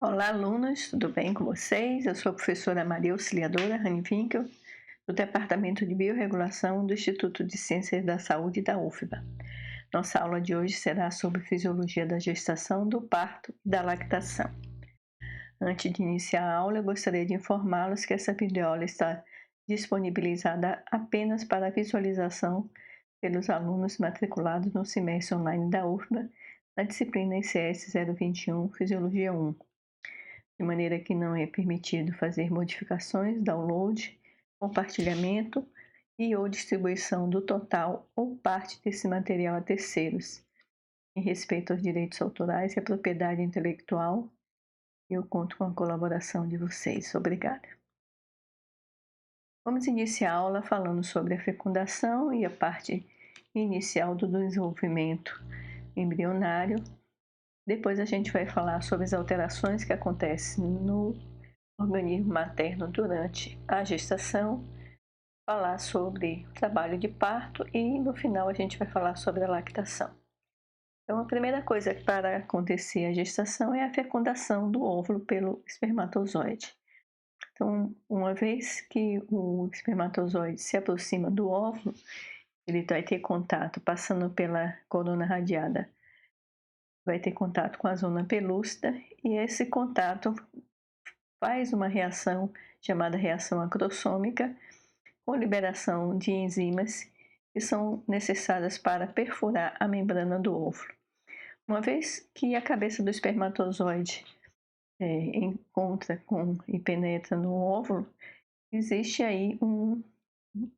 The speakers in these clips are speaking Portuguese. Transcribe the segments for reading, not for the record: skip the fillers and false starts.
Olá, alunos, tudo bem com vocês? Eu sou a professora Maria Auxiliadora Hanewinkel, do Departamento de Biorregulação do Instituto de Ciências da Saúde da UFBA. Nossa aula de hoje será sobre fisiologia da gestação, do parto e da lactação. Antes de iniciar a aula, eu gostaria de informá-los que essa videoaula está disponibilizada apenas para visualização pelos alunos matriculados no semestre online da UFBA, na disciplina ICS 021, Fisiologia 1. De maneira que não é permitido fazer modificações, download, compartilhamento e ou distribuição do total ou parte desse material a terceiros. Em respeito aos direitos autorais e à propriedade intelectual, eu conto com a colaboração de vocês. Obrigada. Vamos iniciar a aula falando sobre a fecundação e a parte inicial do desenvolvimento embrionário. Depois a gente vai falar sobre as alterações que acontecem no organismo materno durante a gestação, falar sobre o trabalho de parto e no final a gente vai falar sobre a lactação. Então a primeira coisa para acontecer a gestação é a fecundação do óvulo pelo espermatozoide. Então, uma vez que o espermatozoide se aproxima do óvulo, ele vai ter contato passando pela corona radiada, vai ter contato com a zona pelúcida e esse contato faz uma reação chamada reação acrossômica, com liberação de enzimas que são necessárias para perfurar a membrana do óvulo. Uma vez que a cabeça do espermatozoide encontra e penetra no óvulo, existe aí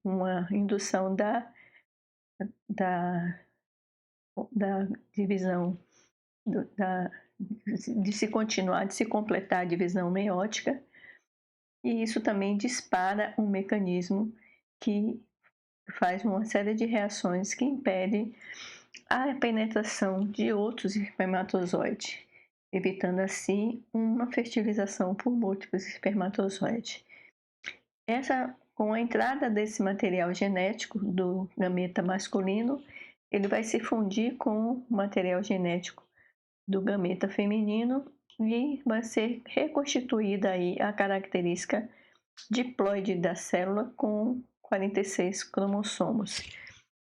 uma indução da divisão, de se continuar, de se completar a divisão meiótica, e isso também dispara um mecanismo que faz uma série de reações que impede a penetração de outros espermatozoides, evitando assim uma fertilização por múltiplos espermatozoides. Com a entrada desse material genético do gameta masculino, ele vai se fundir com o material genético do gameta feminino e vai ser reconstituída aí a característica diploide da célula com 46 cromossomos.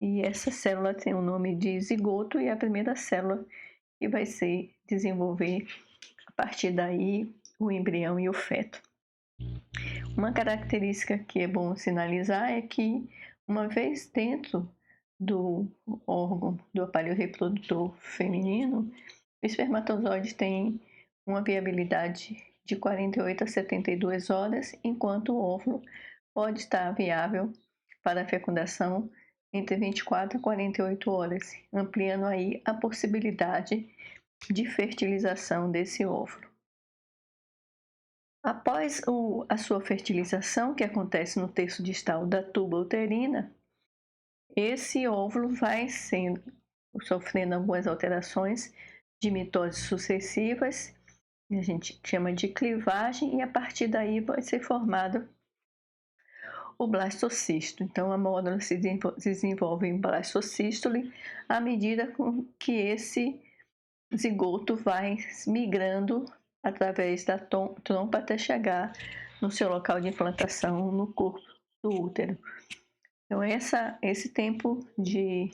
E essa célula tem o nome de zigoto e é a primeira célula que vai se desenvolver a partir daí o embrião e o feto. Uma característica que é bom sinalizar é que, uma vez dentro do órgão do aparelho reprodutor feminino, o espermatozoide tem uma viabilidade de 48 a 72 horas, enquanto o óvulo pode estar viável para a fecundação entre 24 a 48 horas, ampliando aí a possibilidade de fertilização desse óvulo. Após a sua fertilização, que acontece no terço distal da tuba uterina, esse óvulo vai sofrendo algumas alterações de mitoses sucessivas, a gente chama de clivagem, e a partir daí vai ser formado o blastocisto. Então a módula se desenvolve em blastocístole à medida que esse zigoto vai migrando através da trompa até chegar no seu local de implantação no corpo do útero. Então esse tempo de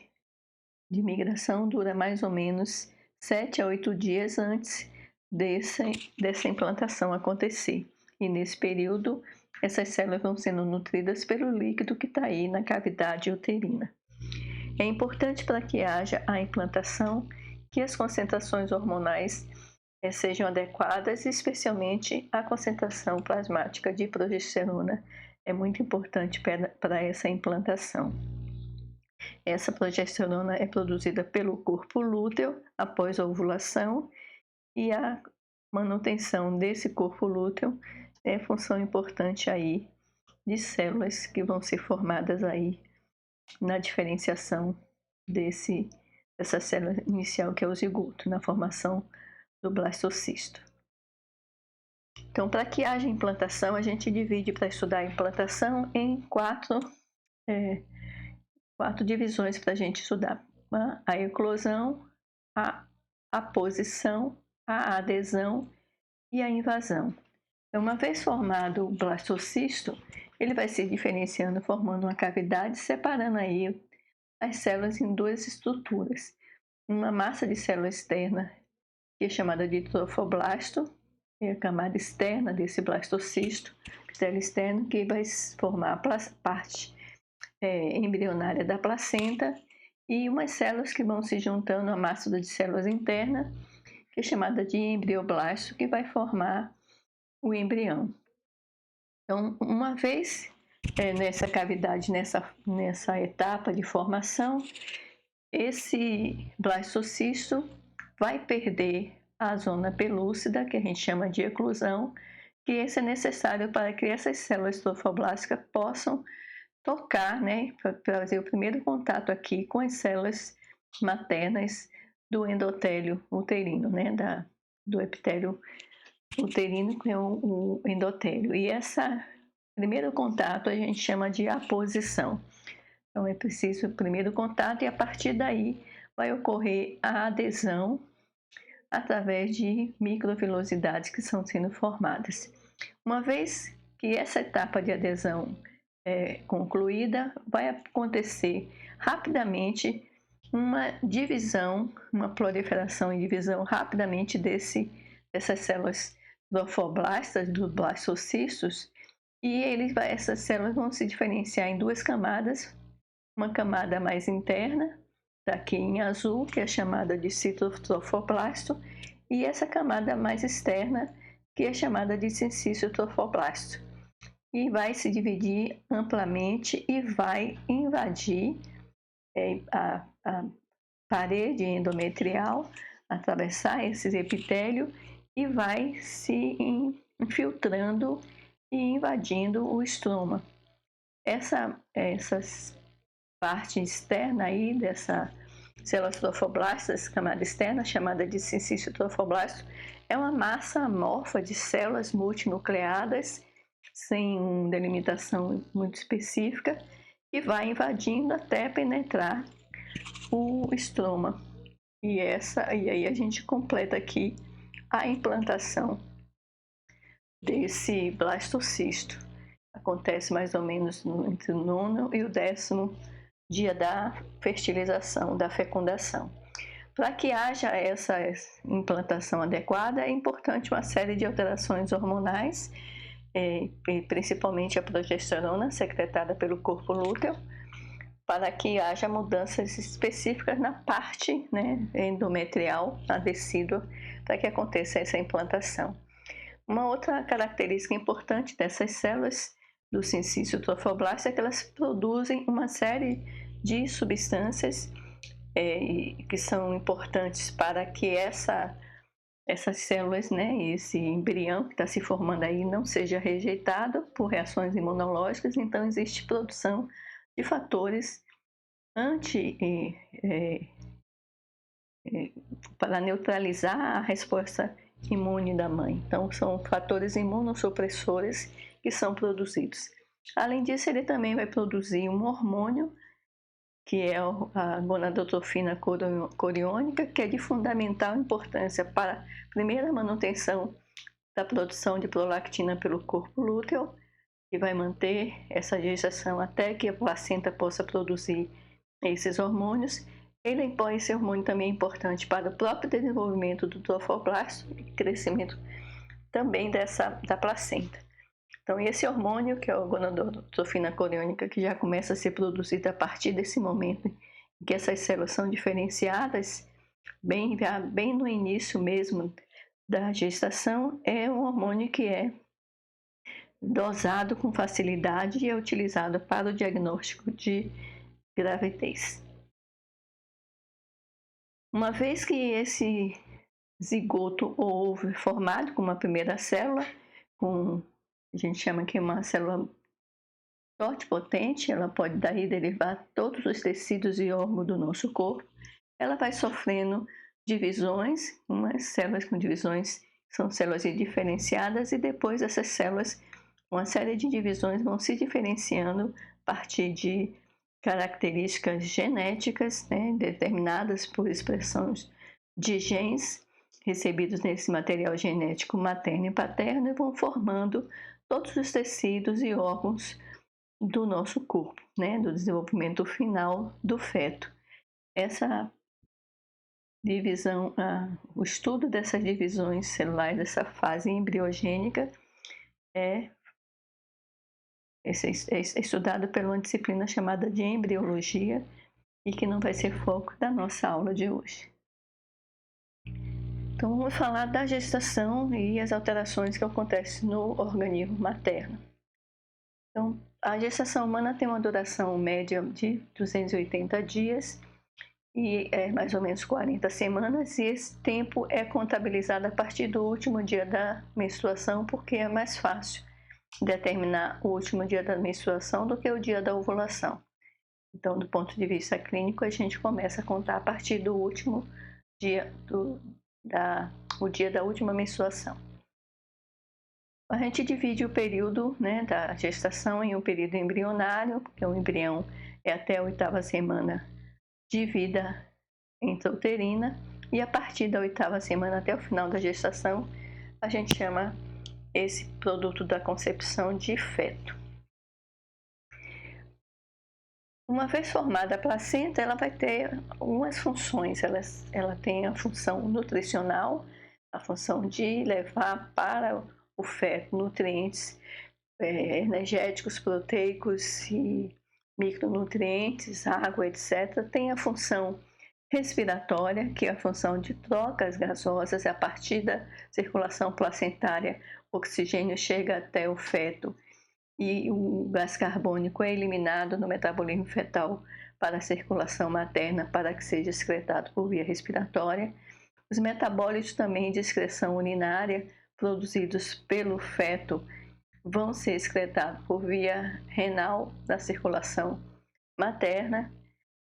migração dura mais ou menos 7 a 8 dias antes dessa implantação acontecer. E nesse período, essas células vão sendo nutridas pelo líquido que está aí na cavidade uterina. É importante para que haja a implantação que as concentrações hormonais sejam adequadas, especialmente a concentração plasmática de progesterona. É muito importante para essa implantação. Essa progesterona é produzida pelo corpo lúteo após a ovulação, e a manutenção desse corpo lúteo é função importante aí de células que vão ser formadas aí na diferenciação dessa célula inicial que é o zigoto, na formação do blastocisto. Então, para que haja implantação, a gente divide para estudar a implantação em quatro divisões para a gente estudar: a eclosão, a aposição, a adesão e a invasão. Então, uma vez formado o blastocisto, ele vai se diferenciando, formando uma cavidade, separando aí as células em duas estruturas. Uma massa de célula externa, que é chamada de trofoblasto, é a camada externa desse blastocisto, célula externa, que vai formar a parte embrionária da placenta, e umas células que vão se juntando à massa de células interna, que é chamada de embrioblasto, que vai formar o embrião. Então, uma vez nessa cavidade, nessa etapa de formação, esse blastocisto vai perder a zona pelúcida, que a gente chama de eclusão, que esse é necessário para que essas células trofoblásticas possam tocar, né, para fazer o primeiro contato aqui com as células maternas do endotélio uterino, né, do epitélio uterino, que é o endotélio. E esse primeiro contato a gente chama de aposição. Então é preciso o primeiro contato e a partir daí vai ocorrer a adesão através de microvilosidades que são sendo formadas. Uma vez que essa etapa de adesão é concluída, vai acontecer rapidamente uma divisão, uma proliferação e divisão rapidamente dessas células trofoblastas, dos blastocistos, e essas células vão se diferenciar em duas camadas, uma camada mais interna, aqui em azul, que é chamada de citotrofoblasto, e essa camada mais externa, que é chamada de sincício trofoblasto. E vai se dividir amplamente e vai invadir a parede endometrial, atravessar esse epitélio e vai se infiltrando e invadindo o estroma. Essa parte externa aí dessa células trofoblastas, camada externa, chamada de sincício trofoblasto, é uma massa amorfa de células multinucleadas, sem uma delimitação muito específica, e vai invadindo até penetrar o estroma. E aí a gente completa aqui a implantação desse blastocisto. Acontece mais ou menos entre o 9º e o 10º dia da fertilização, da fecundação. Para que haja essa implantação adequada, é importante uma série de alterações hormonais, principalmente a progesterona secretada pelo corpo lúteo, para que haja mudanças específicas na parte, né, endometrial, na decídua, para que aconteça essa implantação. Uma outra característica importante dessas células do sincício trofoblasto é que elas produzem uma série de substâncias que são importantes para que essas células, né, esse embrião que está se formando aí não seja rejeitado por reações imunológicas. Então existe produção de fatores para neutralizar a resposta imune da mãe. Então são fatores imunossupressores que são produzidos. Além disso, ele também vai produzir um hormônio, que é a gonadotrofina coriônica, que é de fundamental importância para a primeira manutenção da produção de prolactina pelo corpo lúteo, que vai manter essa gestação até que a placenta possa produzir esses hormônios. Esse hormônio também é importante para o próprio desenvolvimento do trofoblasto e crescimento também da placenta. Então, esse hormônio, que é a gonadotrofina coriônica, que já começa a ser produzido a partir desse momento em que essas células são diferenciadas, bem no início mesmo da gestação, é um hormônio que é dosado com facilidade e é utilizado para o diagnóstico de gravidez. Uma vez que esse zigoto ou ovo é formado com uma primeira célula, a gente chama que é uma célula totipotente, ela pode daí derivar todos os tecidos e órgãos do nosso corpo. Ela vai sofrendo divisões, umas células com divisões são células diferenciadas, e depois essas células, uma série de divisões, vão se diferenciando a partir de características genéticas, né, determinadas por expressões de genes, recebidos nesse material genético materno e paterno e vão formando todos os tecidos e órgãos do nosso corpo, né, do desenvolvimento final do feto. Essa divisão, o estudo dessas divisões celulares, dessa fase embriogênica, é estudado por uma disciplina chamada de embriologia e que não vai ser foco da nossa aula de hoje. Então, vamos falar da gestação e as alterações que acontecem no organismo materno. Então, a gestação humana tem uma duração média de 280 dias e é mais ou menos 40 semanas, e esse tempo é contabilizado a partir do último dia da menstruação, porque é mais fácil determinar o último dia da menstruação do que o dia da ovulação. Então, do ponto de vista clínico, a gente começa a contar a partir do último dia o dia da última menstruação. A gente divide o período, né, da gestação em um período embrionário, porque o embrião é até a 8ª semana de vida intrauterina, e a partir da 8ª semana até o final da gestação, a gente chama esse produto da concepção de feto. Uma vez formada a placenta, ela vai ter algumas funções. Ela tem a função nutricional, a função de levar para o feto nutrientes energéticos, proteicos e micronutrientes, água, etc. Tem a função respiratória, que é a função de trocas gasosas. A partir da circulação placentária, o oxigênio chega até o feto e o gás carbônico é eliminado no metabolismo fetal para a circulação materna, para que seja excretado por via respiratória. Os metabólitos também de excreção urinária produzidos pelo feto vão ser excretados por via renal da circulação materna.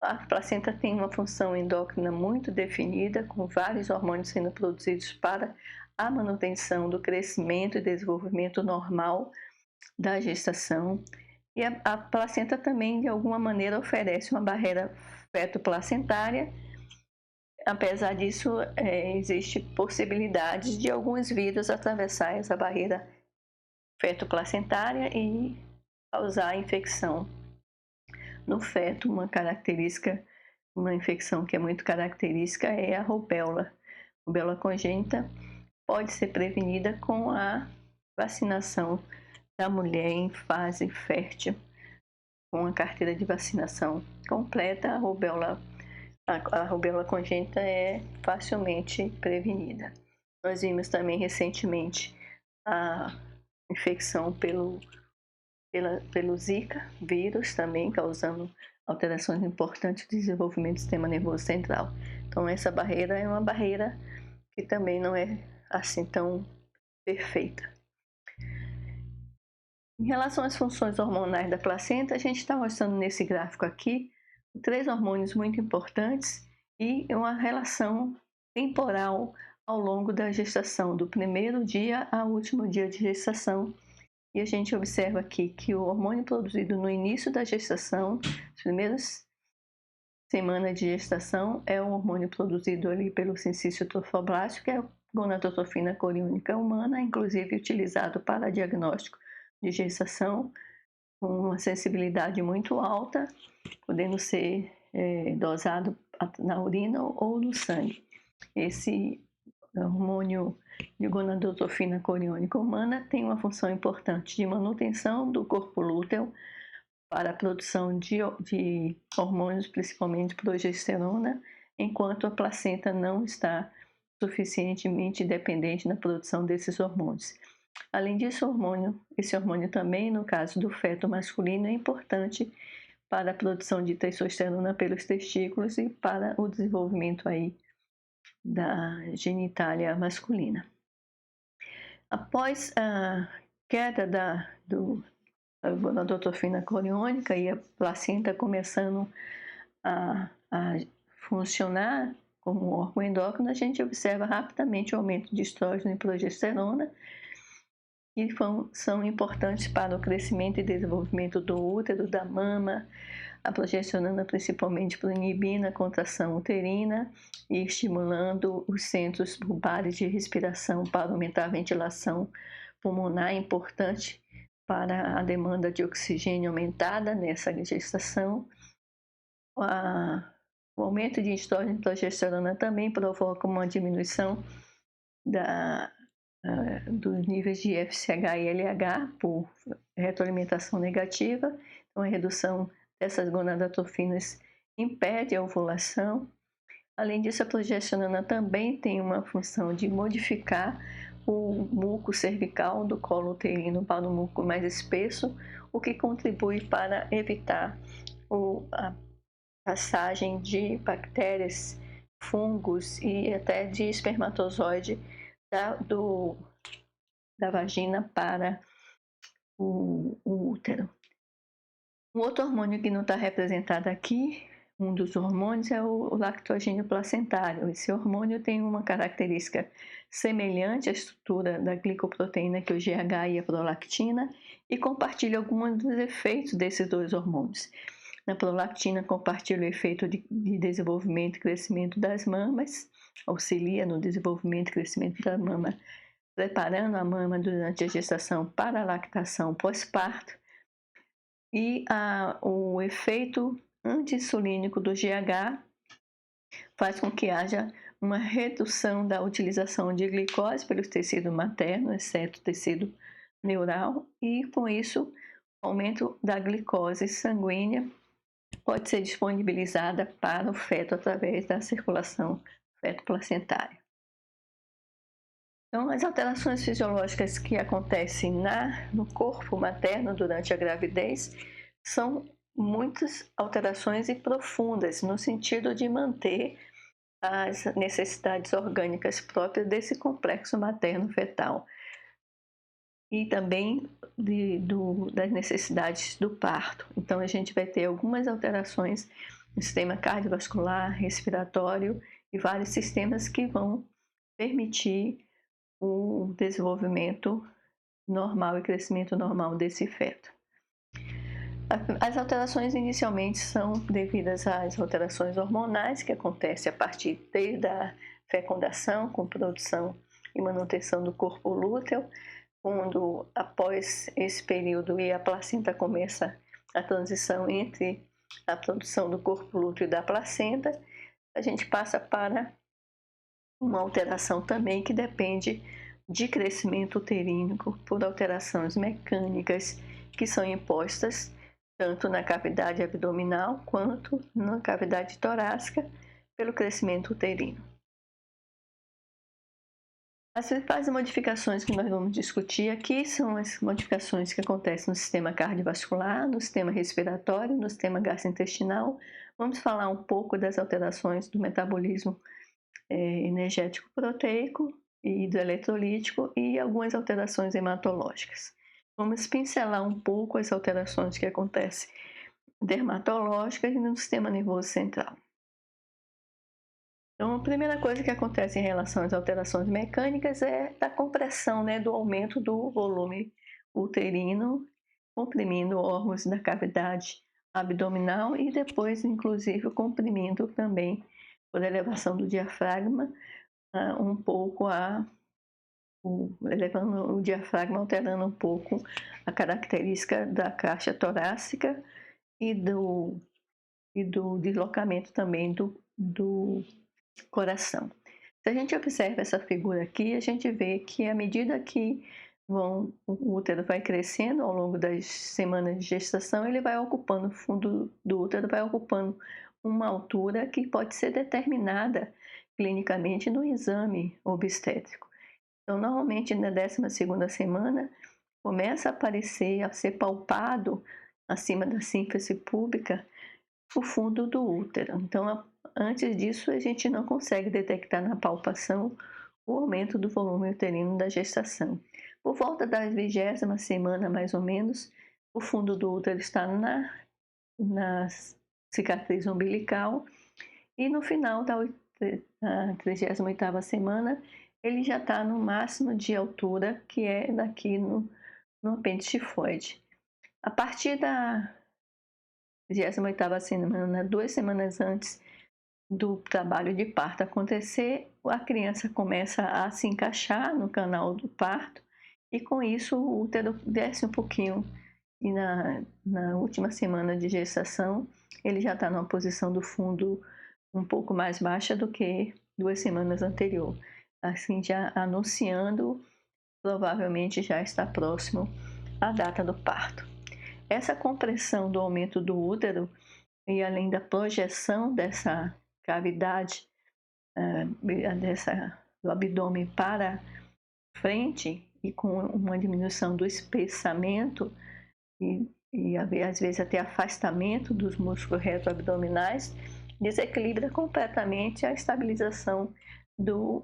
A placenta tem uma função endócrina muito definida, com vários hormônios sendo produzidos para a manutenção do crescimento e desenvolvimento normal da gestação. E a placenta também, de alguma maneira, oferece uma barreira feto-placentária. Apesar disso, existe possibilidade de alguns vírus atravessar essa barreira feto-placentária e causar infecção no feto. Uma infecção que é muito característica é a rubéola. Rubéola congênita pode ser prevenida com a vacinação da mulher em fase fértil. Com a carteira de vacinação completa, a rubéola congênita é facilmente prevenida. Nós vimos também recentemente a infecção pelo Zika vírus, também causando alterações importantes no desenvolvimento do sistema nervoso central. Então, essa barreira é uma barreira que também não é assim tão perfeita. Em relação às funções hormonais da placenta, a gente está mostrando nesse gráfico aqui 3 hormônios muito importantes e uma relação temporal ao longo da gestação, do primeiro dia ao último dia de gestação. E a gente observa aqui que o hormônio produzido no início da gestação, as primeiras semanas de gestação, é o hormônio produzido ali pelo sincício trofoblástico, que é a gonadotrofina coriônica humana, inclusive utilizado para diagnóstico de gestação, com uma sensibilidade muito alta, podendo ser dosado na urina ou no sangue. Esse hormônio de gonadotrofina coriônica humana tem uma função importante de manutenção do corpo lúteo para a produção de hormônios, principalmente progesterona, enquanto a placenta não está suficientemente dependente na produção desses hormônios. Além disso, esse hormônio também, no caso do feto masculino, é importante para a produção de testosterona pelos testículos e para o desenvolvimento aí da genitália masculina. Após a queda da gonadotrofina coriônica e a placenta começando a funcionar como um órgão endócrino, a gente observa rapidamente o aumento de estrógeno e progesterona, que são importantes para o crescimento e desenvolvimento do útero, da mama, A progesterona principalmente inibindo a contração uterina e estimulando os centros bulbares de respiração para aumentar a ventilação pulmonar, importante para a demanda de oxigênio aumentada nessa gestação. O aumento de estrógeno e progesterona também provoca uma diminuição dos níveis de FSH e LH por retroalimentação negativa. Então, a redução dessas gonadotrofinas impede a ovulação. Além disso, a progesterona também tem uma função de modificar o muco cervical do colo uterino para um muco mais espesso, o que contribui para evitar a passagem de bactérias, fungos e até de espermatozoide da vagina para o útero. Um outro hormônio que não está representado aqui, um dos hormônios, é o lactogênio placentário. Esse hormônio tem uma característica semelhante à estrutura da glicoproteína, que é o GH e a prolactina, e compartilha alguns dos efeitos desses dois hormônios. Na prolactina compartilha o efeito de desenvolvimento e crescimento das mamas, auxilia no desenvolvimento e crescimento da mama, preparando a mama durante a gestação para a lactação pós-parto. E o efeito anti-insulínico do GH faz com que haja uma redução da utilização de glicose pelo tecido materno, exceto o tecido neural, e com isso, o aumento da glicose sanguínea pode ser disponibilizada para o feto através da circulação feto-placentária. Então, as alterações fisiológicas que acontecem no corpo materno durante a gravidez são muitas alterações e profundas, no sentido de manter as necessidades orgânicas próprias desse complexo materno-fetal e também das necessidades do parto. Então, a gente vai ter algumas alterações no sistema cardiovascular, respiratório e vários sistemas que vão permitir o desenvolvimento normal e crescimento normal desse feto. As alterações inicialmente são devidas às alterações hormonais que acontecem a partir da fecundação, com produção e manutenção do corpo lúteo, quando após esse período e a placenta começa a transição entre a produção do corpo lúteo e da placenta, a gente passa para uma alteração também que depende de crescimento uterínico por alterações mecânicas que são impostas tanto na cavidade abdominal quanto na cavidade torácica pelo crescimento uterino. As principais modificações que nós vamos discutir aqui são as modificações que acontecem no sistema cardiovascular, no sistema respiratório, no sistema gastrointestinal. Vamos falar um pouco das alterações do metabolismo energético proteico e hidroeletrolítico e algumas alterações hematológicas. Vamos pincelar um pouco as alterações que acontecem dermatológicas e no sistema nervoso central. Então, a primeira coisa que acontece em relação às alterações mecânicas é a compressão, do aumento do volume uterino, comprimindo órgãos da cavidade abdominal e depois, inclusive, comprimindo também por elevação do diafragma, um pouco elevando o diafragma, alterando um pouco a característica da caixa torácica e do deslocamento também do coração. Se a gente observa essa figura aqui, a gente vê que à medida que o útero vai crescendo ao longo das semanas de gestação, ele vai ocupando, o fundo do útero vai ocupando uma altura que pode ser determinada clinicamente no exame obstétrico. Então, normalmente na 12ª semana, começa a aparecer, a ser palpado acima da sínfise púbica o fundo do útero. Então, antes disso, a gente não consegue detectar na palpação o aumento do volume uterino da gestação. Por volta da 20ª semana, mais ou menos, o fundo do útero está na cicatriz umbilical e no final da 38ª semana, ele já está no máximo de altura, que é daqui no apêndice tifoide. A partir 28ª semana, 2 semanas antes do trabalho de parto acontecer, a criança começa a se encaixar no canal do parto e com isso o útero desce um pouquinho e na última semana de gestação ele já está numa posição do fundo um pouco mais baixa do que 2 semanas anterior, assim já anunciando provavelmente já está próximo à data do parto. Essa compressão do aumento do útero e além da projeção dessa cavidade do abdômen para frente e com uma diminuição do espessamento e às vezes até afastamento dos músculos retroabdominais, desequilibra completamente a estabilização do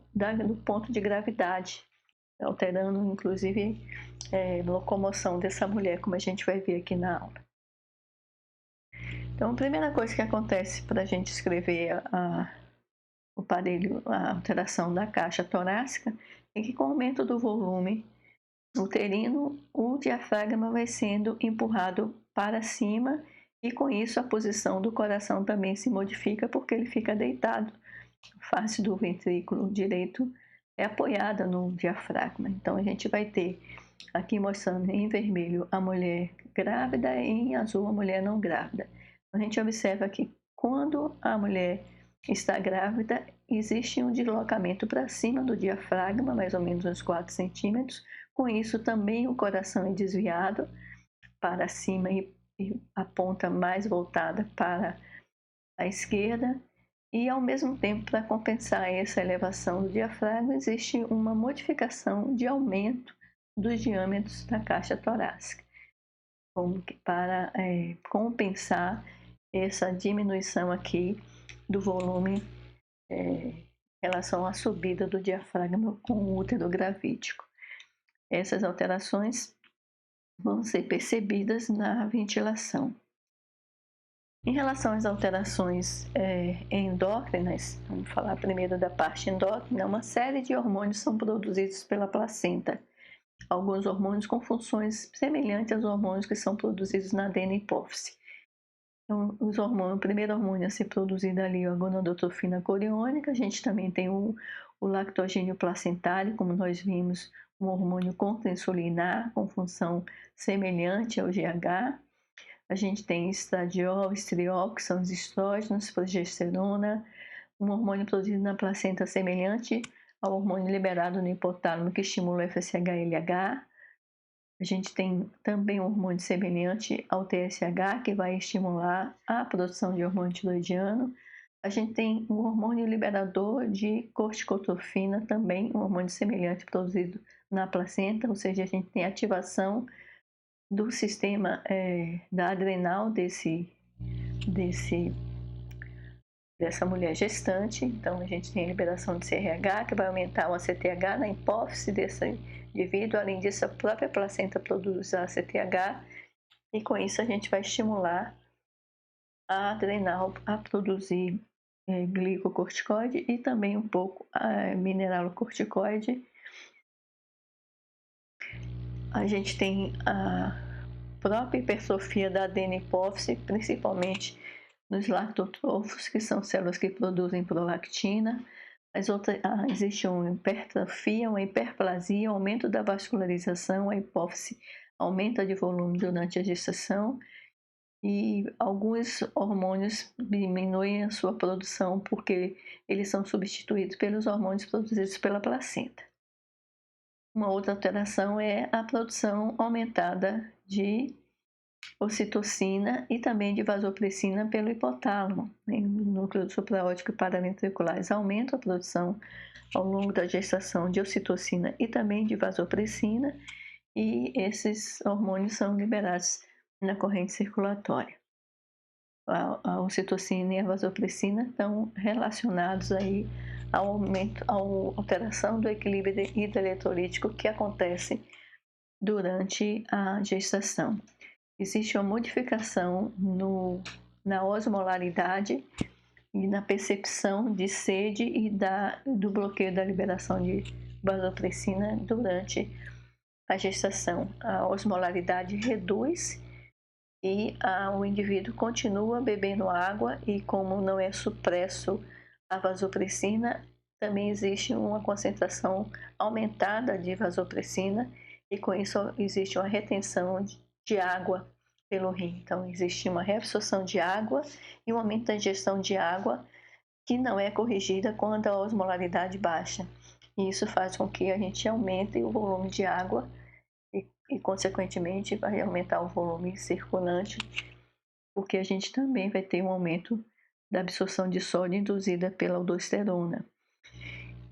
ponto de gravidade, alterando inclusive locomoção dessa mulher, como a gente vai ver aqui na aula. Então, a primeira coisa que acontece para a gente escrever o parelho, a alteração da caixa torácica, é que com o aumento do volume uterino, o diafragma vai sendo empurrado para cima e com isso a posição do coração também se modifica porque ele fica deitado. A face do ventrículo direito é apoiada no diafragma. Então a gente vai ter aqui mostrando em vermelho a mulher grávida e em azul a mulher não grávida. A gente observa que quando a mulher está grávida, existe um deslocamento para cima do diafragma, mais ou menos uns 4 centímetros. Com isso, também o coração é desviado para cima e a ponta mais voltada para a esquerda. E, ao mesmo tempo, para compensar essa elevação do diafragma, existe uma modificação de aumento dos diâmetros da caixa torácica, para compensar essa diminuição aqui do volume em relação à subida do diafragma com o útero gravídico. Essas alterações vão ser percebidas na ventilação. Em relação às alterações endócrinas, vamos falar primeiro da parte endócrina, uma série de hormônios são produzidos pela placenta. Alguns hormônios com funções semelhantes aos hormônios que são produzidos na adeno-hipófise. Então, o primeiro hormônio a ser produzido ali é a gonadotrofina coriônica. A gente também tem o lactogênio placentário, como nós vimos, um hormônio contra-insulinar com função semelhante ao GH. A gente tem estradiol, estriol, que são os estrógenos, progesterona, um hormônio produzido na placenta semelhante ao hormônio liberado no hipotálamo que estimula o FSH-LH. A gente tem também um hormônio semelhante ao TSH, que vai estimular a produção de hormônio tiroidiano. A gente tem um hormônio liberador de corticotrofina, também um hormônio semelhante produzido na placenta, ou seja, a gente tem ativação do sistema da adrenal dessa mulher gestante. Então a gente tem a liberação de CRH, que vai aumentar o ACTH na hipófise desse indivíduo. Além disso, a própria placenta produz a ACTH e com isso a gente vai estimular a adrenal a produzir glicocorticoide e também um pouco mineralocorticoide. A gente tem a própria hipertrofia da adeno-hipófise, principalmente nos lactotrofos, que são células que produzem prolactina. Existe uma hipertrofia, uma hiperplasia, aumento da vascularização, a hipófise aumenta de volume durante a gestação e alguns hormônios diminuem a sua produção porque eles são substituídos pelos hormônios produzidos pela placenta. Uma outra alteração é a produção aumentada de ocitocina e também de vasopressina pelo hipotálamo. O núcleo supraóptico e paraventriculares aumenta a produção ao longo da gestação de ocitocina e também de vasopressina, e esses hormônios são liberados na corrente circulatória. A ocitocina e a vasopressina estão relacionados aí ao aumento, à alteração do equilíbrio hidroeletrolítico que acontece durante a gestação. Existe uma modificação na osmolaridade e na percepção de sede e do bloqueio da liberação de vasopressina durante a gestação. A osmolaridade reduz e o indivíduo continua bebendo água, e como não é supresso a vasopressina, também existe uma concentração aumentada de vasopressina, e com isso existe uma retenção de água pelo rim. Então existe uma reabsorção de água e um aumento da ingestão de água, que não é corrigida quando a osmolaridade baixa. E isso faz com que a gente aumente o volume de água e consequentemente, vai aumentar o volume circulante, porque a gente também vai ter um aumento da absorção de sódio induzida pela aldosterona.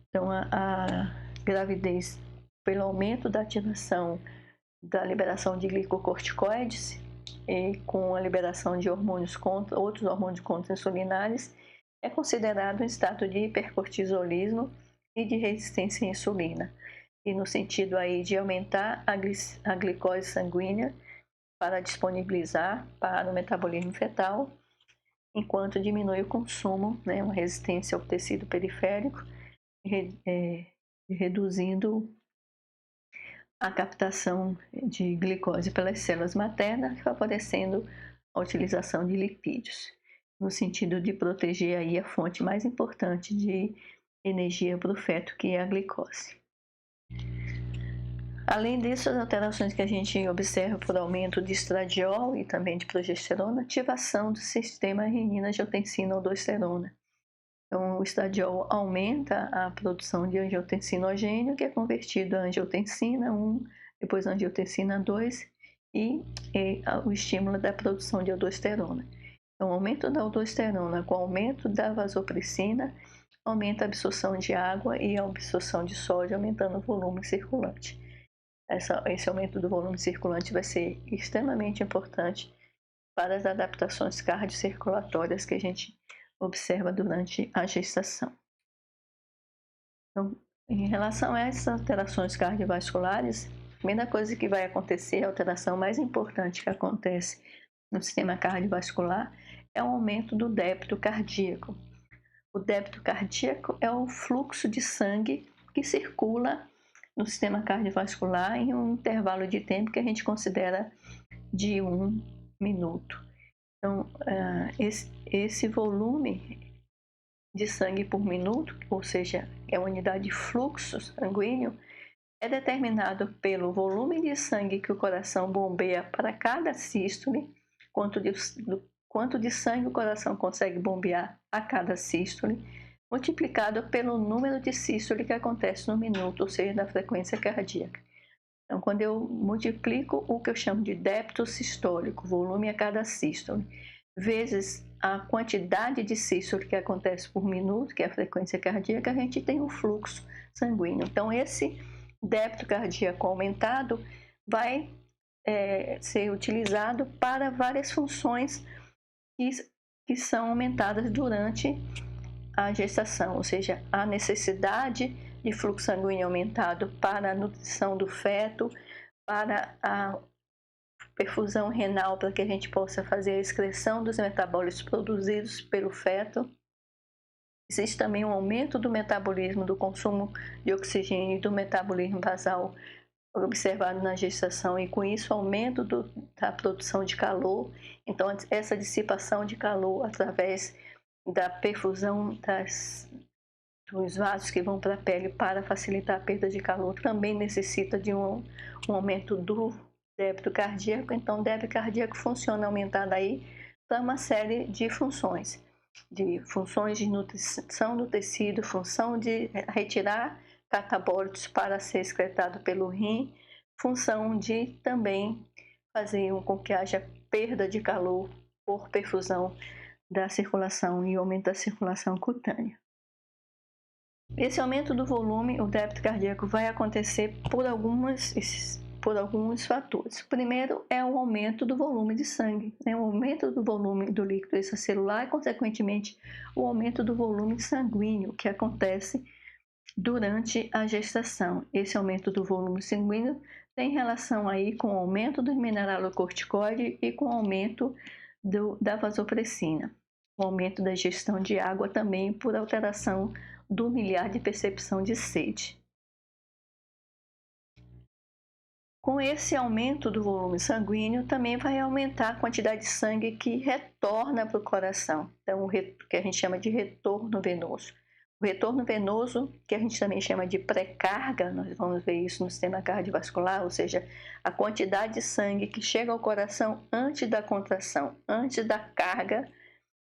Então, a gravidez, pelo aumento da ativação da liberação de glicocorticoides e com a liberação de outros hormônios contra-insulinares, é considerado um estado de hipercortisolismo e de resistência à insulina, e no sentido aí de aumentar a glicose sanguínea para disponibilizar para o metabolismo fetal, enquanto diminui o consumo, né, uma resistência ao tecido periférico, reduzindo a captação de glicose pelas células maternas, favorecendo a utilização de lipídios, no sentido de proteger aí a fonte mais importante de energia para o feto, que é a glicose. Além disso, as alterações que a gente observa por aumento de estradiol e também de progesterona, ativação do sistema renina-angiotensina-aldosterona. Então, o estradiol aumenta a produção de angiotensinogênio, que é convertido a angiotensina 1, depois a angiotensina 2 e o estímulo da produção de aldosterona. Então, o aumento da aldosterona com o aumento da vasopressina aumenta a absorção de água e a absorção de sódio, aumentando o volume circulante. Esse aumento do volume circulante vai ser extremamente importante para as adaptações cardiocirculatórias que a gente observa durante a gestação. Então, em relação a essas alterações cardiovasculares, a primeira coisa que vai acontecer, a alteração mais importante que acontece no sistema cardiovascular, é o aumento do débito cardíaco. O débito cardíaco é o fluxo de sangue que circula no sistema cardiovascular em um intervalo de tempo que a gente considera de 1 minuto. Então, esse volume de sangue por minuto, ou seja, é a unidade de fluxo sanguíneo, é determinado pelo volume de sangue que o coração bombeia para cada sístole, quanto de sangue o coração consegue bombear a cada sístole, multiplicado pelo número de sístole que acontece no minuto, ou seja, da frequência cardíaca. Então, quando eu multiplico o que eu chamo de débito sistólico, volume a cada sístole, vezes a quantidade de sístole que acontece por minuto, que é a frequência cardíaca, a gente tem um fluxo sanguíneo. Então, esse débito cardíaco aumentado vai ser utilizado para várias funções que são aumentadas durante a gestação, ou seja, a necessidade de fluxo sanguíneo aumentado para a nutrição do feto, para a perfusão renal, para que a gente possa fazer a excreção dos metabólitos produzidos pelo feto. Existe também um aumento do metabolismo, do consumo de oxigênio e do metabolismo basal observado na gestação, e com isso aumento da produção de calor. Então, essa dissipação de calor através da perfusão dos vasos que vão para a pele para facilitar a perda de calor também necessita de um aumento do débito cardíaco. Então, o débito cardíaco funciona aumentado aí para uma série de funções de nutrição do tecido, função de retirar catabólitos para ser excretado pelo rim, função de também fazer com que haja perda de calor por perfusão da circulação e aumento da circulação cutânea. Esse aumento do volume, o débito cardíaco, vai acontecer por alguns fatores. O primeiro é o aumento do volume de sangue, o aumento do volume do líquido extracelular e, consequentemente, o aumento do volume sanguíneo que acontece durante a gestação. Esse aumento do volume sanguíneo tem relação aí com o aumento do mineralocorticoide e com o aumento da vasopressina, o aumento da ingestão de água também por alteração do miliar de percepção de sede. Com esse aumento do volume sanguíneo, também vai aumentar a quantidade de sangue que retorna para o coração. Então, o que a gente chama de retorno venoso. O retorno venoso, que a gente também chama de pré-carga, nós vamos ver isso no sistema cardiovascular, ou seja, a quantidade de sangue que chega ao coração antes da contração, antes da carga,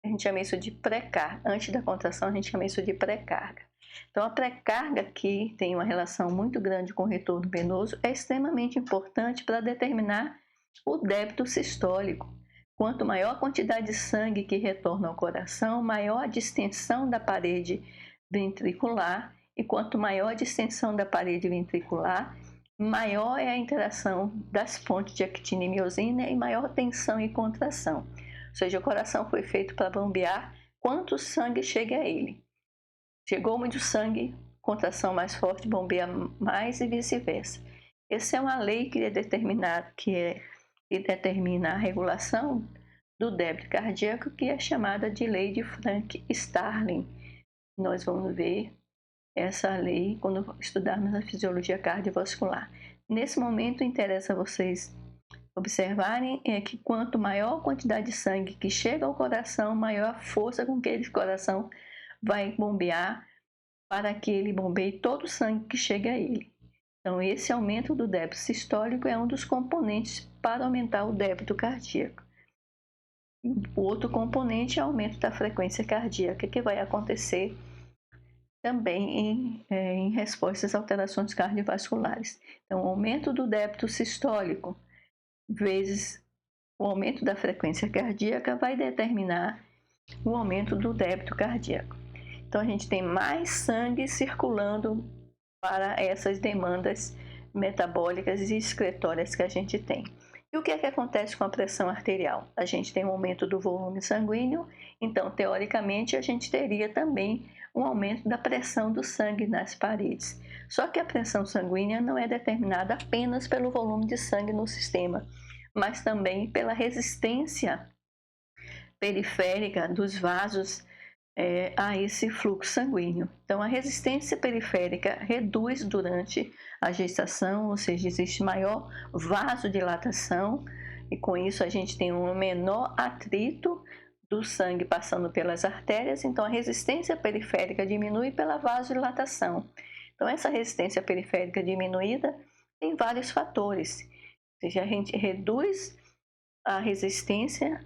a gente chama isso de pré-carga. Antes da contração, a gente chama isso de pré-carga. Então, a pré-carga, que tem uma relação muito grande com o retorno venoso, é extremamente importante para determinar o débito sistólico. Quanto maior a quantidade de sangue que retorna ao coração, maior a distensão da parede ventricular, e quanto maior a distensão da parede ventricular, maior é a interação das pontes de actina e miosina e maior tensão e contração. Ou seja, o coração foi feito para bombear quanto sangue chega a ele. Chegou muito sangue, contração mais forte, bombeia mais e vice-versa. Essa é uma lei que determina a regulação do débito cardíaco, que é chamada de lei de Frank-Starling. Nós vamos ver essa lei quando estudarmos a fisiologia cardiovascular. Nesse momento, interessa vocês observarem que quanto maior a quantidade de sangue que chega ao coração, maior a força com que esse coração vai bombear para que ele bombeie todo o sangue que chega a ele. Então, esse aumento do débito sistólico é um dos componentes para aumentar o débito cardíaco. O outro componente é o aumento da frequência cardíaca, que vai acontecer também em resposta às alterações cardiovasculares. Então, o aumento do débito sistólico vezes o aumento da frequência cardíaca vai determinar o aumento do débito cardíaco. Então, a gente tem mais sangue circulando para essas demandas metabólicas e excretórias que a gente tem. E o que é que acontece com a pressão arterial? A gente tem um aumento do volume sanguíneo, então, teoricamente, a gente teria também um aumento da pressão do sangue nas paredes. Só que a pressão sanguínea não é determinada apenas pelo volume de sangue no sistema, mas também pela resistência periférica dos vasos a esse fluxo sanguíneo. Então, a resistência periférica reduz durante a gestação, ou seja, existe maior vasodilatação e com isso a gente tem um menor atrito do sangue passando pelas artérias, então a resistência periférica diminui pela vasodilatação. Então, essa resistência periférica diminuída tem vários fatores, ou seja, a gente reduz a resistência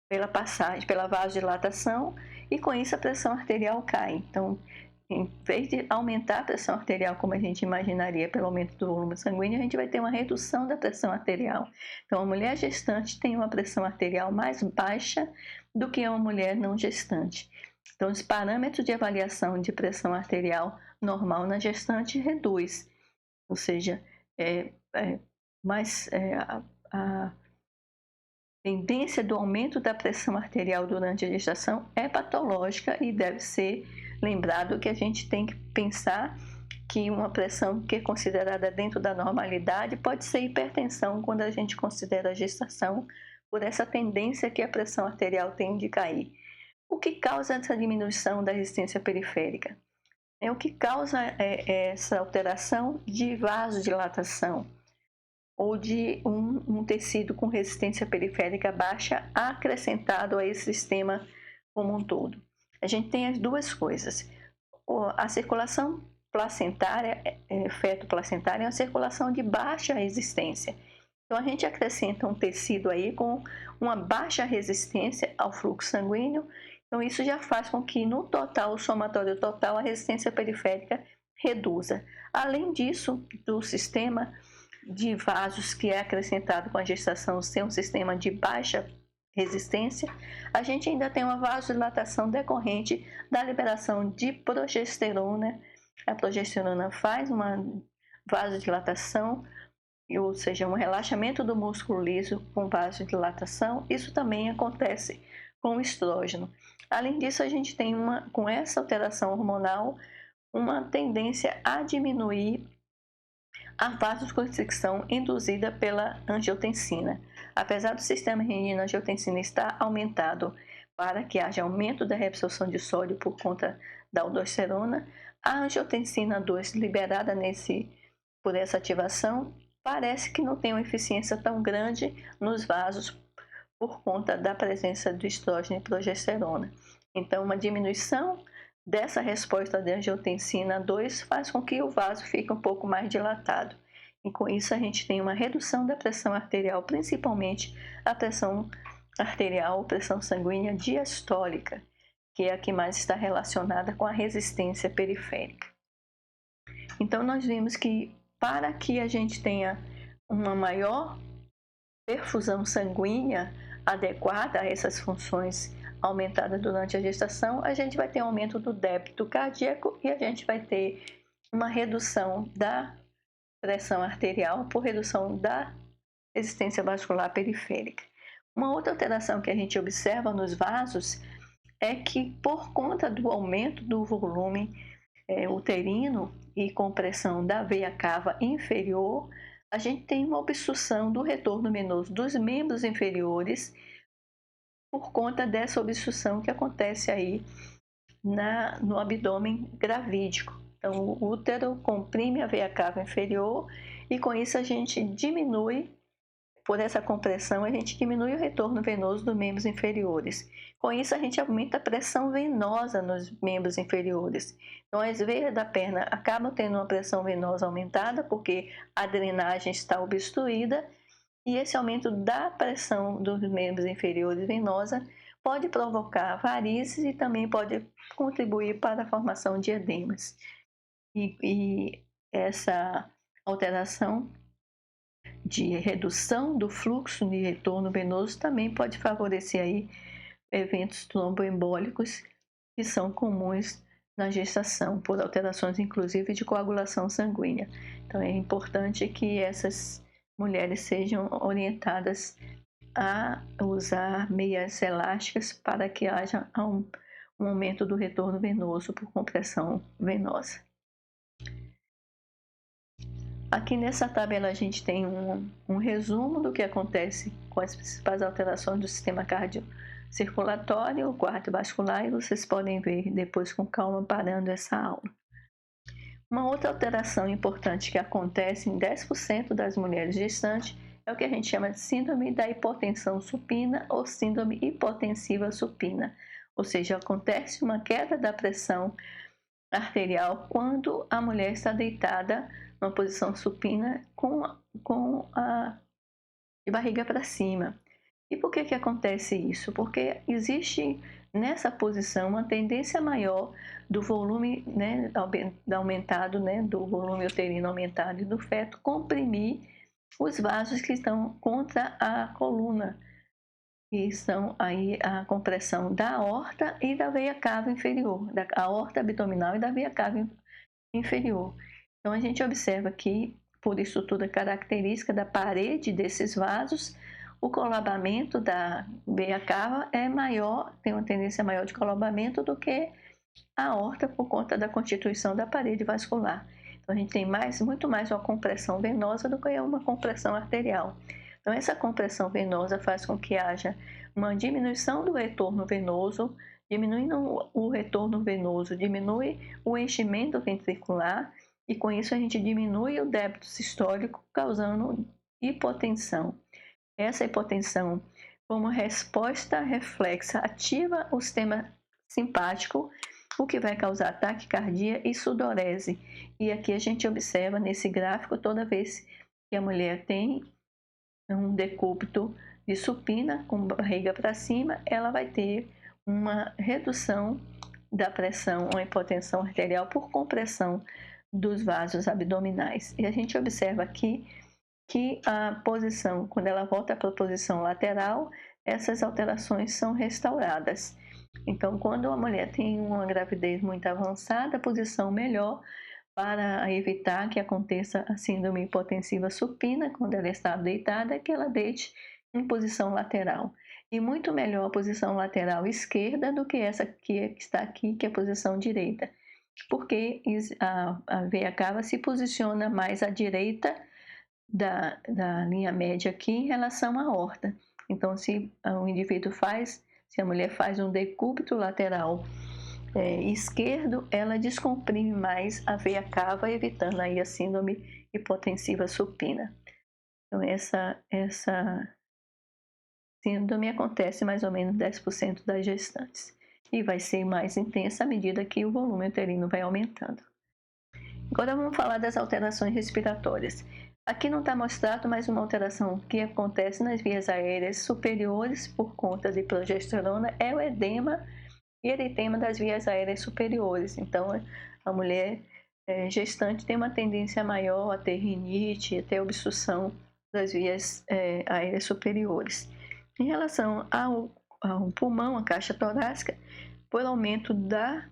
pela passagem, pela vasodilatação, e com isso a pressão arterial cai. Então, em vez de aumentar a pressão arterial como a gente imaginaria pelo aumento do volume sanguíneo, a gente vai ter uma redução da pressão arterial. Então, a mulher gestante tem uma pressão arterial mais baixa do que uma mulher não gestante. Então, os parâmetros de avaliação de pressão arterial normal na gestante reduz, ou seja, a tendência do aumento da pressão arterial durante a gestação é patológica e deve ser lembrado que a gente tem que pensar que uma pressão que é considerada dentro da normalidade pode ser hipertensão quando a gente considera a gestação, por essa tendência que a pressão arterial tem de cair. O que causa essa diminuição da resistência periférica? O que causa essa alteração de vasodilatação ou de um tecido com resistência periférica baixa acrescentado a esse sistema como um todo. A gente tem as duas coisas. A circulação placentária, feto-placentária, é uma circulação de baixa resistência. Então, a gente acrescenta um tecido aí com uma baixa resistência ao fluxo sanguíneo. Então, isso já faz com que, no total, o somatório total, a resistência periférica reduza. Além disso, do sistema de vasos que é acrescentado com a gestação ser um sistema de baixa resistência, a gente ainda tem uma vasodilatação decorrente da liberação de progesterona. A progesterona faz uma vasodilatação, ou seja, um relaxamento do músculo liso com vasodilatação. Isso também acontece com o estrógeno. Além disso, a gente tem com essa alteração hormonal uma tendência a diminuir a vasoconstricção induzida pela angiotensina. Apesar do sistema renina-angiotensina estar aumentado para que haja aumento da reabsorção de sódio por conta da aldosterona, a angiotensina 2 liberada por essa ativação parece que não tem uma eficiência tão grande nos vasos por conta da presença do estrógeno e progesterona. Então, uma diminuição dessa resposta de angiotensina 2 faz com que o vaso fique um pouco mais dilatado. E com isso a gente tem uma redução da pressão arterial, principalmente a pressão arterial, pressão sanguínea diastólica, que é a que mais está relacionada com a resistência periférica. Então nós vimos que para que a gente tenha uma maior perfusão sanguínea adequada a essas funções aumentadas durante a gestação, a gente vai ter um aumento do débito cardíaco e a gente vai ter uma redução da pressão arterial por redução da resistência vascular periférica. Uma outra alteração que a gente observa nos vasos é que, por conta do aumento do volume uterino e compressão da veia cava inferior, a gente tem uma obstrução do retorno venoso dos membros inferiores por conta dessa obstrução que acontece aí no abdômen gravídico. Então, o útero comprime a veia cava inferior e com isso a gente diminui, por essa compressão, a gente diminui o retorno venoso dos membros inferiores. Com isso, a gente aumenta a pressão venosa nos membros inferiores. Então, as veias da perna acabam tendo uma pressão venosa aumentada porque a drenagem está obstruída e esse aumento da pressão dos membros inferiores venosa pode provocar varizes e também pode contribuir para a formação de edemas. E essa alteração de redução do fluxo de retorno venoso também pode favorecer aí eventos tromboembólicos que são comuns na gestação, por alterações inclusive de coagulação sanguínea. Então é importante que essas mulheres sejam orientadas a usar meias elásticas para que haja um aumento do retorno venoso por compressão venosa. Aqui nessa tabela a gente tem um resumo do que acontece com as principais alterações do sistema cardiocirculatório, o cardiovascular, e vocês podem ver depois com calma parando essa aula. Uma outra alteração importante que acontece em 10% das mulheres gestantes é o que a gente chama de síndrome da hipotensão supina ou síndrome hipotensiva supina, ou seja, acontece uma queda da pressão arterial quando a mulher está deitada numa posição supina de barriga para cima. E por que acontece isso? Porque existe nessa posição uma tendência maior do volume aumentado, do volume uterino aumentado e do feto comprimir os vasos que estão contra a coluna, que são aí a compressão da aorta e da veia cava inferior, da aorta abdominal e da veia cava inferior. Então a gente observa que, por estrutura característica da parede desses vasos, o colabamento da veia cava é maior, tem uma tendência maior de colabamento do que a aorta por conta da constituição da parede vascular. Então a gente tem muito mais uma compressão venosa do que uma compressão arterial. Então essa compressão venosa faz com que haja uma diminuição do retorno venoso, diminuindo o retorno venoso, diminui o enchimento ventricular e com isso a gente diminui o débito sistólico, causando hipotensão. Essa hipotensão, como resposta reflexa, ativa o sistema simpático, o que vai causar taquicardia e sudorese. E aqui a gente observa nesse gráfico, toda vez que a mulher tem um decúbito de supina com barriga para cima, ela vai ter uma redução da pressão, uma hipotensão arterial por compressão dos vasos abdominais. E a gente observa aqui que a posição, quando ela volta para a posição lateral, essas alterações são restauradas. Então, quando a mulher tem uma gravidez muito avançada, a posição melhor para evitar que aconteça a síndrome hipotensiva supina, quando ela está deitada, é que ela deite em posição lateral. E muito melhor a posição lateral esquerda do que essa que está aqui, que é a posição direita, porque a veia cava se posiciona mais à direita da linha média aqui em relação à aorta. Então, se a mulher faz um decúbito lateral esquerdo, ela descomprime mais a veia cava, evitando aí a síndrome hipotensiva supina. Então, essa síndrome acontece mais ou menos 10% das gestantes e vai ser mais intensa à medida que o volume uterino vai aumentando. Agora vamos falar das alterações respiratórias. Aqui não está mostrado, mas uma alteração que acontece nas vias aéreas superiores por conta de progesterona é o edema e eritema das vias aéreas superiores. Então, a mulher gestante tem uma tendência maior a ter rinite, a ter obstrução das vias aéreas superiores. Em relação ao pulmão, a caixa torácica, por aumento da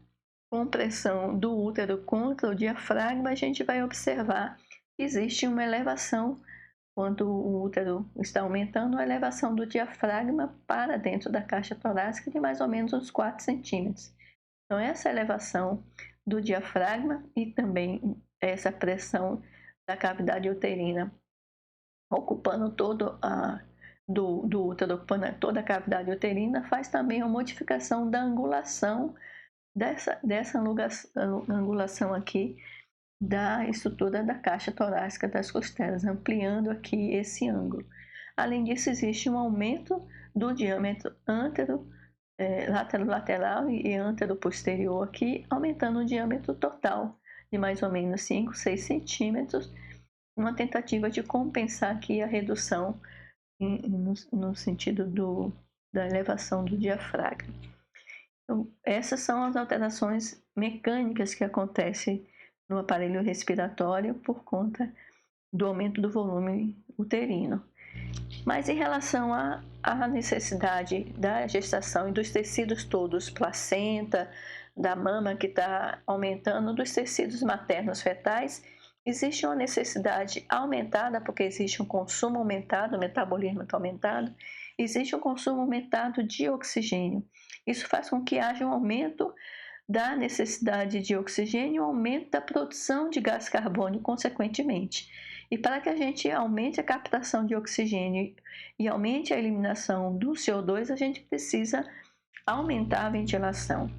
compressão do útero contra o diafragma, a gente vai observar que existe uma elevação, quando o útero está aumentando, a elevação do diafragma para dentro da caixa torácica de mais ou menos uns 4 centímetros. Então, essa elevação do diafragma e também essa pressão da cavidade uterina ocupando todo do útero, ocupando toda a cavidade uterina, faz também uma modificação da angulação dessa angulação aqui da estrutura da caixa torácica das costelas, ampliando aqui esse ângulo. Além disso, existe um aumento do diâmetro lateral e antero-posterior aqui, aumentando o diâmetro total de mais ou menos 5, 6 centímetros, uma tentativa de compensar aqui a redução no sentido da elevação do diafragma. Então, essas são as alterações mecânicas que acontecem no aparelho respiratório por conta do aumento do volume uterino. Mas em relação à necessidade da gestação e dos tecidos todos, placenta, da mama que está aumentando, dos tecidos maternos fetais, existe uma necessidade aumentada, porque existe um consumo aumentado, o metabolismo está aumentado, existe um consumo aumentado de oxigênio. Isso faz com que haja um aumento da necessidade de oxigênio, um aumento da produção de gás carbônico, consequentemente. E para que a gente aumente a captação de oxigênio e aumente a eliminação do CO2, a gente precisa aumentar a ventilação.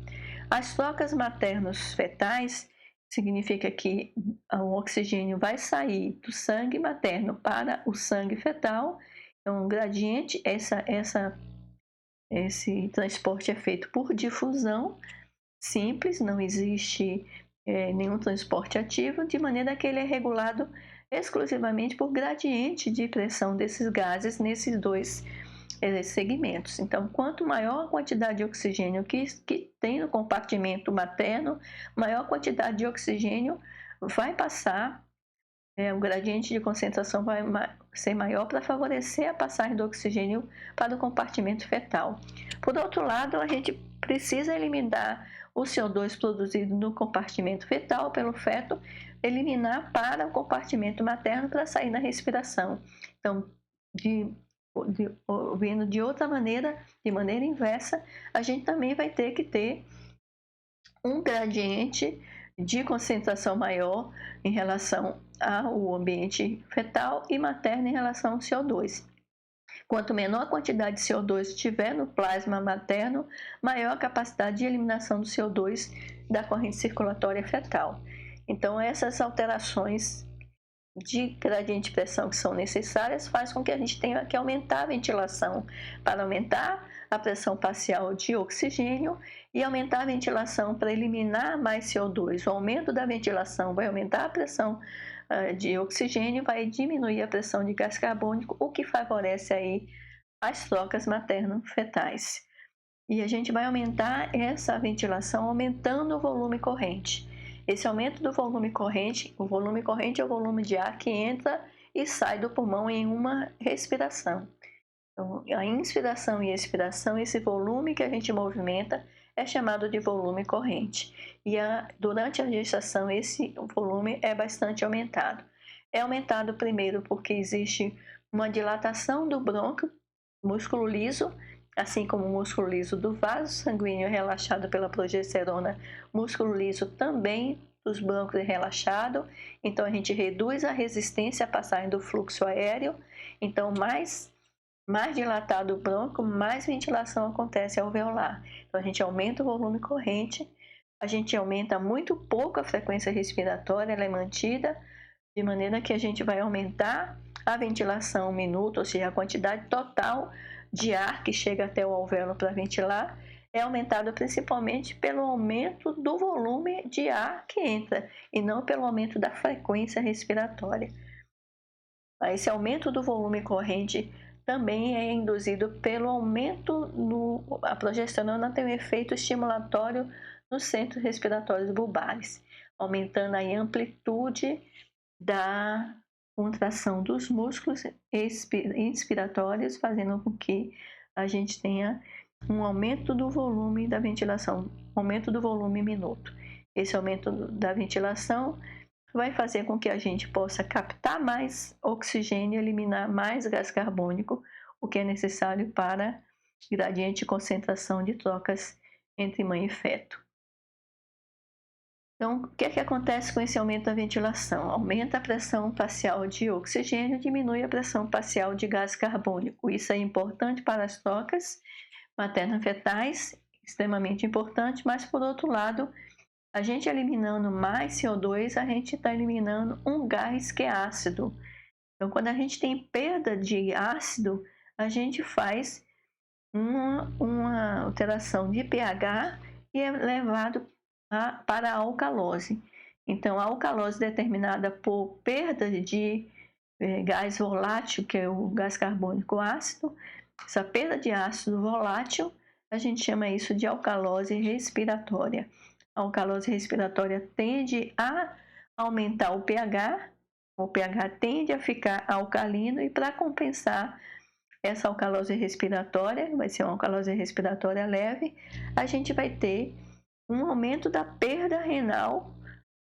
As trocas maternos fetais significa que o oxigênio vai sair do sangue materno para o sangue fetal. Então, um gradiente, esse transporte é feito por difusão simples, não existe nenhum transporte ativo, de maneira que ele é regulado exclusivamente por gradiente de pressão desses gases nesses dois segmentos. Então, quanto maior a quantidade de oxigênio que tem no compartimento materno, maior quantidade de oxigênio vai passar, o gradiente de concentração vai ser maior para favorecer a passagem do oxigênio para o compartimento fetal. Por outro lado, a gente precisa eliminar o CO2 produzido no compartimento fetal pelo feto, eliminar para o compartimento materno para sair na respiração. Então, vendo de outra maneira, de maneira inversa, a gente também vai ter que ter um gradiente de concentração maior em relação ao ambiente fetal e materno em relação ao CO2. Quanto menor a quantidade de CO2 tiver no plasma materno, maior a capacidade de eliminação do CO2 da corrente circulatória fetal. Então, essas alterações de gradiente de pressão que são necessárias faz com que a gente tenha que aumentar a ventilação para aumentar a pressão parcial de oxigênio e aumentar a ventilação para eliminar mais CO2. O aumento da ventilação vai aumentar a pressão de oxigênio, vai diminuir a pressão de gás carbônico, o que favorece aí as trocas materno-fetais. E a gente vai aumentar essa ventilação aumentando o volume corrente. Esse aumento do volume corrente, o volume corrente é o volume de ar que entra e sai do pulmão em uma respiração. Então, a inspiração e expiração, esse volume que a gente movimenta é chamado de volume corrente. E durante a gestação, esse volume é bastante aumentado. É aumentado primeiro porque existe uma dilatação do brônquio, músculo liso, assim como o músculo liso do vaso sanguíneo relaxado pela progesterona, músculo liso também dos brônquios é relaxado. Então, a gente reduz a resistência à passagem do fluxo aéreo. Então, mais dilatado o brônquio, mais ventilação acontece alveolar. Então, a gente aumenta o volume corrente, a gente aumenta muito pouco a frequência respiratória, ela é mantida, de maneira que a gente vai aumentar a ventilação minuto, ou seja, a quantidade total de ar que chega até o alvéolo para ventilar, é aumentada principalmente pelo aumento do volume de ar que entra e não pelo aumento da frequência respiratória. Esse aumento do volume corrente também é induzido pelo aumento a progesterona tem um efeito estimulatório nos centros respiratórios bulbares, aumentando a amplitude da contração dos músculos inspiratórios, fazendo com que a gente tenha um aumento do volume da ventilação, aumento do volume minuto. Esse aumento da ventilação vai fazer com que a gente possa captar mais oxigênio e eliminar mais gás carbônico, o que é necessário para gradiente de concentração de trocas entre mãe e feto. Então, o que é que acontece com esse aumento da ventilação? Aumenta a pressão parcial de oxigênio, diminui a pressão parcial de gás carbônico. Isso é importante para as trocas materno-fetais, extremamente importante, mas por outro lado, a gente eliminando mais CO2, a gente está eliminando um gás que é ácido. Então, quando a gente tem perda de ácido, a gente faz uma alteração de pH e é levado para a alcalose. Então, a alcalose determinada por perda de gás volátil, que é o gás carbônico ácido, essa perda de ácido volátil, a gente chama isso de alcalose respiratória. A alcalose respiratória tende a aumentar o pH tende a ficar alcalino e para compensar essa alcalose respiratória, vai ser uma alcalose respiratória leve, a gente vai ter um aumento da perda renal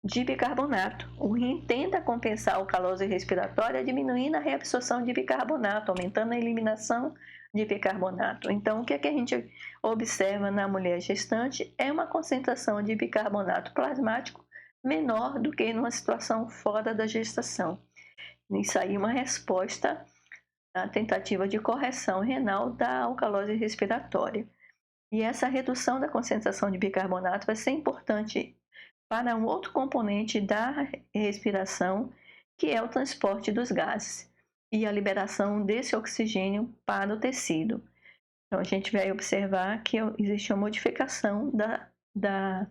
de bicarbonato. O rim tenta compensar a alcalose respiratória diminuindo a reabsorção de bicarbonato, aumentando a eliminação de bicarbonato. Então, o que é que a gente observa na mulher gestante é uma concentração de bicarbonato plasmático menor do que numa situação fora da gestação. Isso aí é uma resposta à tentativa de correção renal da alcalose respiratória. E essa redução da concentração de bicarbonato vai ser importante para um outro componente da respiração, que é o transporte dos gases e a liberação desse oxigênio para o tecido. Então, a gente vai observar que existe uma modificação da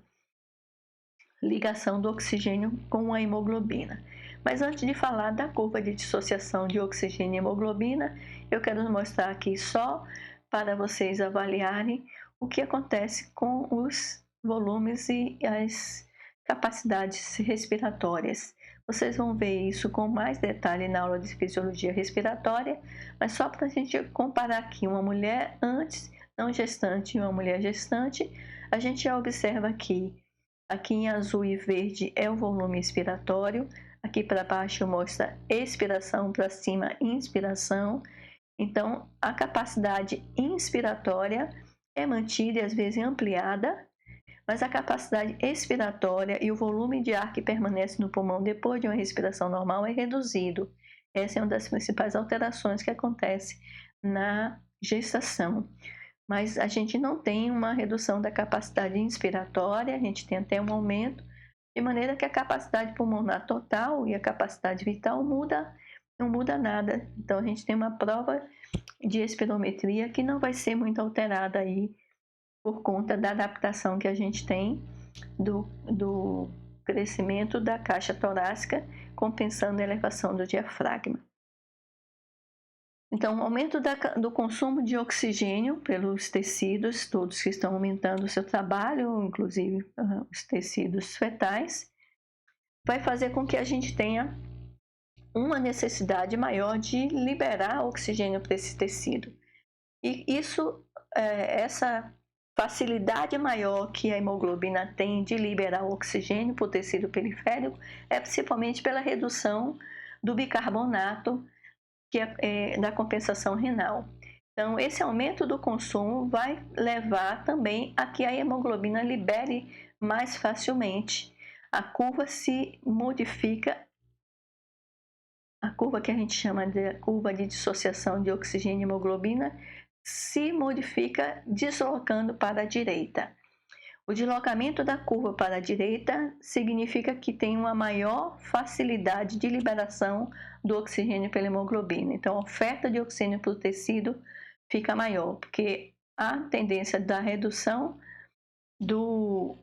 ligação do oxigênio com a hemoglobina. Mas antes de falar da curva de dissociação de oxigênio e hemoglobina, eu quero mostrar aqui só para vocês avaliarem o que acontece com os volumes e as capacidades respiratórias. Vocês vão ver isso com mais detalhe na aula de fisiologia respiratória, mas só para a gente comparar aqui uma mulher antes, não gestante, e uma mulher gestante, a gente já observa aqui em azul e verde é o volume expiratório, aqui para baixo mostra expiração, para cima inspiração. Então, a capacidade inspiratória é mantida e às vezes ampliada, mas a capacidade expiratória e o volume de ar que permanece no pulmão depois de uma respiração normal é reduzido. Essa é uma das principais alterações que acontece na gestação. Mas a gente não tem uma redução da capacidade inspiratória, a gente tem até um aumento, de maneira que a capacidade pulmonar total e a capacidade vital não muda nada. Então a gente tem uma prova de espirometria que não vai ser muito alterada aí por conta da adaptação que a gente tem do crescimento da caixa torácica, compensando a elevação do diafragma. Então, o aumento do consumo de oxigênio pelos tecidos, todos que estão aumentando o seu trabalho, inclusive os tecidos fetais, vai fazer com que a gente tenha uma necessidade maior de liberar oxigênio para esse tecido. E essa facilidade maior que a hemoglobina tem de liberar o oxigênio para o tecido periférico é principalmente pela redução do bicarbonato, que é da compensação renal. Então, esse aumento do consumo vai levar também a que a hemoglobina libere mais facilmente. A curva se modifica, a curva que a gente chama de curva de dissociação de oxigênio e hemoglobina, se modifica deslocando para a direita. O deslocamento da curva para a direita significa que tem uma maior facilidade de liberação do oxigênio pela hemoglobina. Então, a oferta de oxigênio para o tecido fica maior, porque a tendência da redução do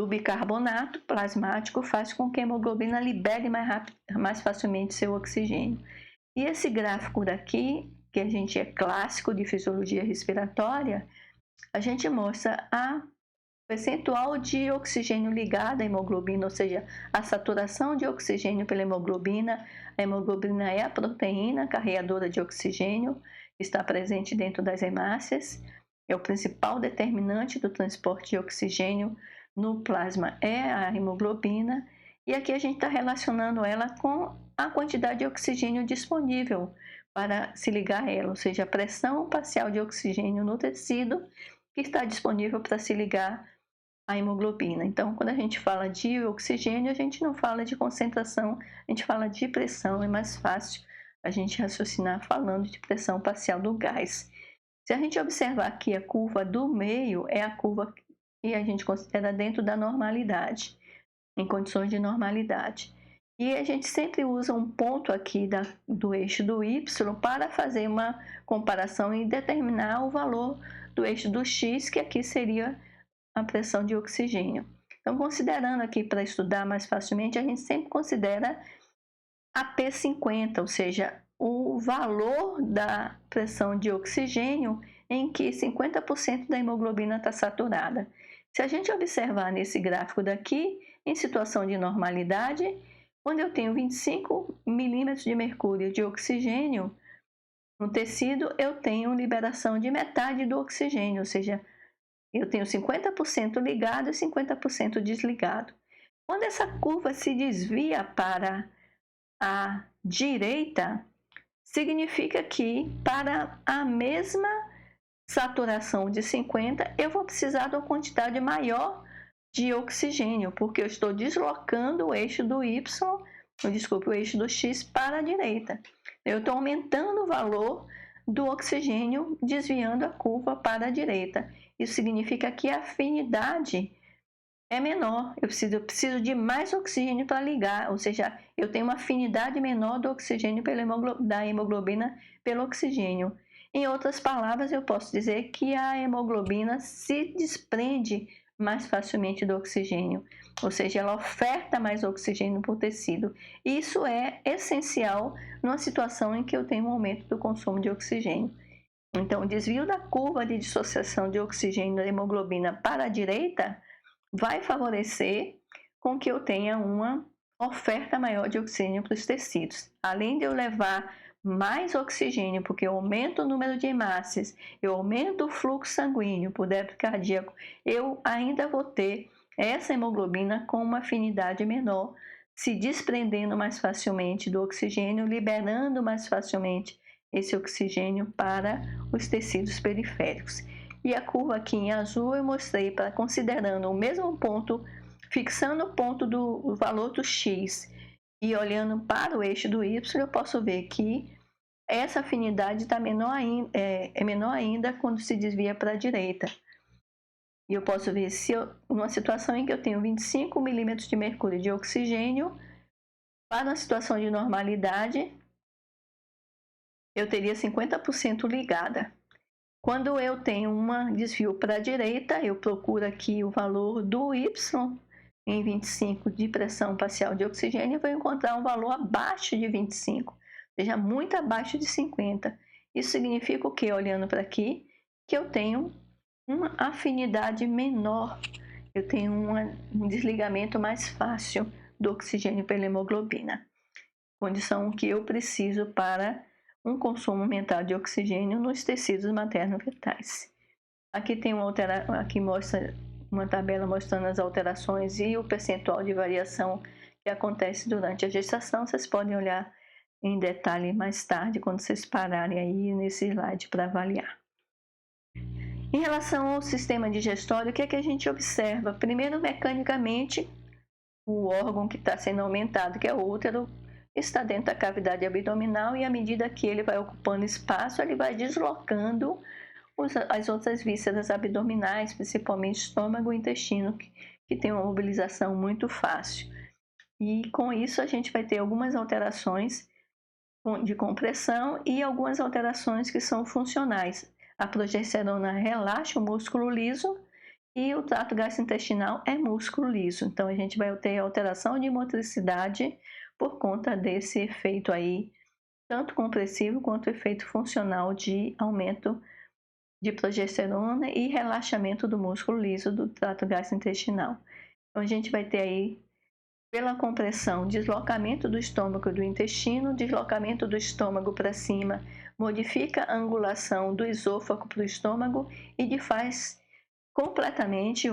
bicarbonato plasmático faz com que a hemoglobina libere mais facilmente seu oxigênio. E esse gráfico daqui, que a gente é clássico de fisiologia respiratória, a gente mostra a percentual de oxigênio ligado à hemoglobina, ou seja, a saturação de oxigênio pela hemoglobina. A hemoglobina é a proteína carreadora de oxigênio que está presente dentro das hemácias. É o principal determinante do transporte de oxigênio no plasma, é a hemoglobina. E aqui a gente está relacionando ela com a quantidade de oxigênio disponível para se ligar a ela, ou seja, a pressão parcial de oxigênio no tecido que está disponível para se ligar à hemoglobina. Então, quando a gente fala de oxigênio, a gente não fala de concentração, a gente fala de pressão. É mais fácil a gente raciocinar falando de pressão parcial do gás. Se a gente observar aqui a curva do meio, é a curva que a gente considera dentro da normalidade, em condições de normalidade. E a gente sempre usa um ponto aqui do eixo do Y para fazer uma comparação e determinar o valor do eixo do X, que aqui seria a pressão de oxigênio. Então, considerando aqui para estudar mais facilmente, a gente sempre considera a P50, ou seja, o valor da pressão de oxigênio em que 50% da hemoglobina está saturada. Se a gente observar nesse gráfico daqui, em situação de normalidade, quando eu tenho 25 milímetros de mercúrio de oxigênio no tecido, eu tenho liberação de metade do oxigênio, ou seja, eu tenho 50% ligado e 50% desligado. Quando essa curva se desvia para a direita, significa que para a mesma saturação de 50, eu vou precisar de uma quantidade maior de oxigênio, porque eu estou deslocando o eixo do Y, o eixo do X para a direita. Eu estou aumentando o valor do oxigênio, desviando a curva para a direita. Isso significa que a afinidade é menor, eu preciso de mais oxigênio para ligar, ou seja, eu tenho uma afinidade menor do oxigênio da hemoglobina pelo oxigênio. Em outras palavras, eu posso dizer que a hemoglobina se desprende mais facilmente do oxigênio, ou seja, ela oferta mais oxigênio para o tecido. Isso é essencial numa situação em que eu tenho um aumento do consumo de oxigênio. Então, o desvio da curva de dissociação de oxigênio da hemoglobina para a direita vai favorecer com que eu tenha uma oferta maior de oxigênio para os tecidos. Além de eu levar mais oxigênio, porque eu aumento o número de hemácias, eu aumento o fluxo sanguíneo por débito cardíaco, eu ainda vou ter essa hemoglobina com uma afinidade menor, se desprendendo mais facilmente do oxigênio, liberando mais facilmente esse oxigênio para os tecidos periféricos. E a curva aqui em azul eu mostrei para considerando o mesmo ponto, fixando o ponto do valor do X e olhando para o eixo do Y, eu posso ver que essa afinidade está menor ainda, é menor ainda quando se desvia para a direita. E eu posso ver se numa situação em que eu tenho 25 milímetros de mercúrio de oxigênio, para uma situação de normalidade, eu teria 50% ligada. Quando eu tenho um desvio para a direita, eu procuro aqui o valor do Y em 25 de pressão parcial de oxigênio e vou encontrar um valor abaixo de 25, ou seja, muito abaixo de 50. Isso significa o quê? Olhando para aqui, que eu tenho uma afinidade menor, eu tenho um desligamento mais fácil do oxigênio pela hemoglobina, condição que eu preciso para um consumo aumentado de oxigênio nos tecidos materno-fetais. Aqui tem aqui mostra uma tabela mostrando as alterações e o percentual de variação que acontece durante a gestação. Vocês podem olhar em detalhe mais tarde, quando vocês pararem aí nesse slide para avaliar. Em relação ao sistema digestório, o que é que a gente observa? Primeiro, mecanicamente, o órgão que está sendo aumentado, que é o útero, está dentro da cavidade abdominal e à medida que ele vai ocupando espaço, ele vai deslocando as outras vísceras abdominais, principalmente estômago e intestino, que tem uma mobilização muito fácil. E com isso a gente vai ter algumas alterações de compressão e algumas alterações que são funcionais. A progesterona relaxa o músculo liso e o trato gastrointestinal é músculo liso. Então a gente vai ter alteração de motricidade por conta desse efeito aí, tanto compressivo quanto efeito funcional de aumento de progesterona e relaxamento do músculo liso do trato gastrointestinal. Então a gente vai ter aí, pela compressão, deslocamento do estômago e do intestino, deslocamento do estômago para cima, modifica a angulação do esôfago para o estômago e desfaz completamente,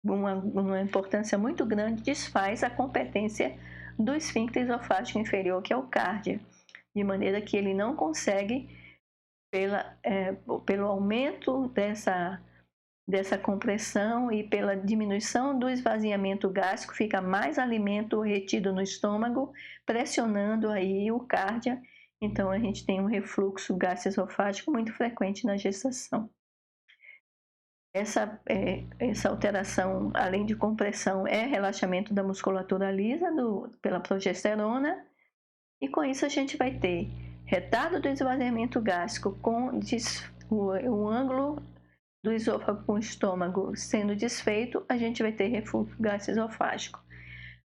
uma importância muito grande, desfaz a competência do esfíncter esofágico inferior, que é o cárdia, de maneira que ele não consegue, pelo aumento dessa compressão e pela diminuição do esvaziamento gástrico, fica mais alimento retido no estômago, pressionando aí o cárdia. Então a gente tem um refluxo gastroesofágico muito frequente na gestação. Essa alteração, além de compressão, é relaxamento da musculatura lisa pela progesterona, e com isso a gente vai ter retardo do esvaziamento gástrico com o ângulo do esôfago com o estômago sendo desfeito, a gente vai ter refluxo gastroesofágico.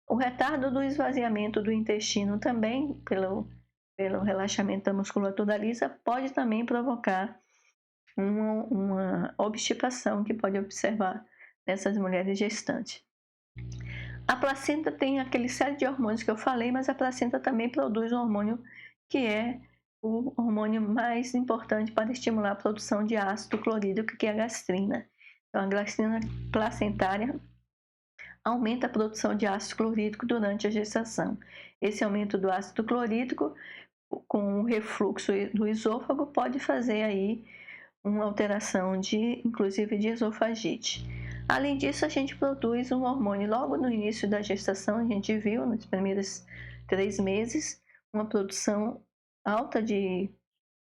O retardo do esvaziamento do intestino também, pelo relaxamento da musculatura lisa, pode também provocar uma obstipação que pode observar nessas mulheres gestantes. A placenta tem aquele série de hormônios que eu falei, mas a placenta também produz um hormônio que é o hormônio mais importante para estimular a produção de ácido clorídrico, que é a gastrina. Então, a gastrina placentária aumenta a produção de ácido clorídrico durante a gestação. Esse aumento do ácido clorídrico, com o refluxo do esôfago, pode fazer aí uma alteração inclusive de esofagite. Além disso, a gente produz um hormônio logo no início da gestação, a gente viu nos primeiros 3 meses, uma produção alta de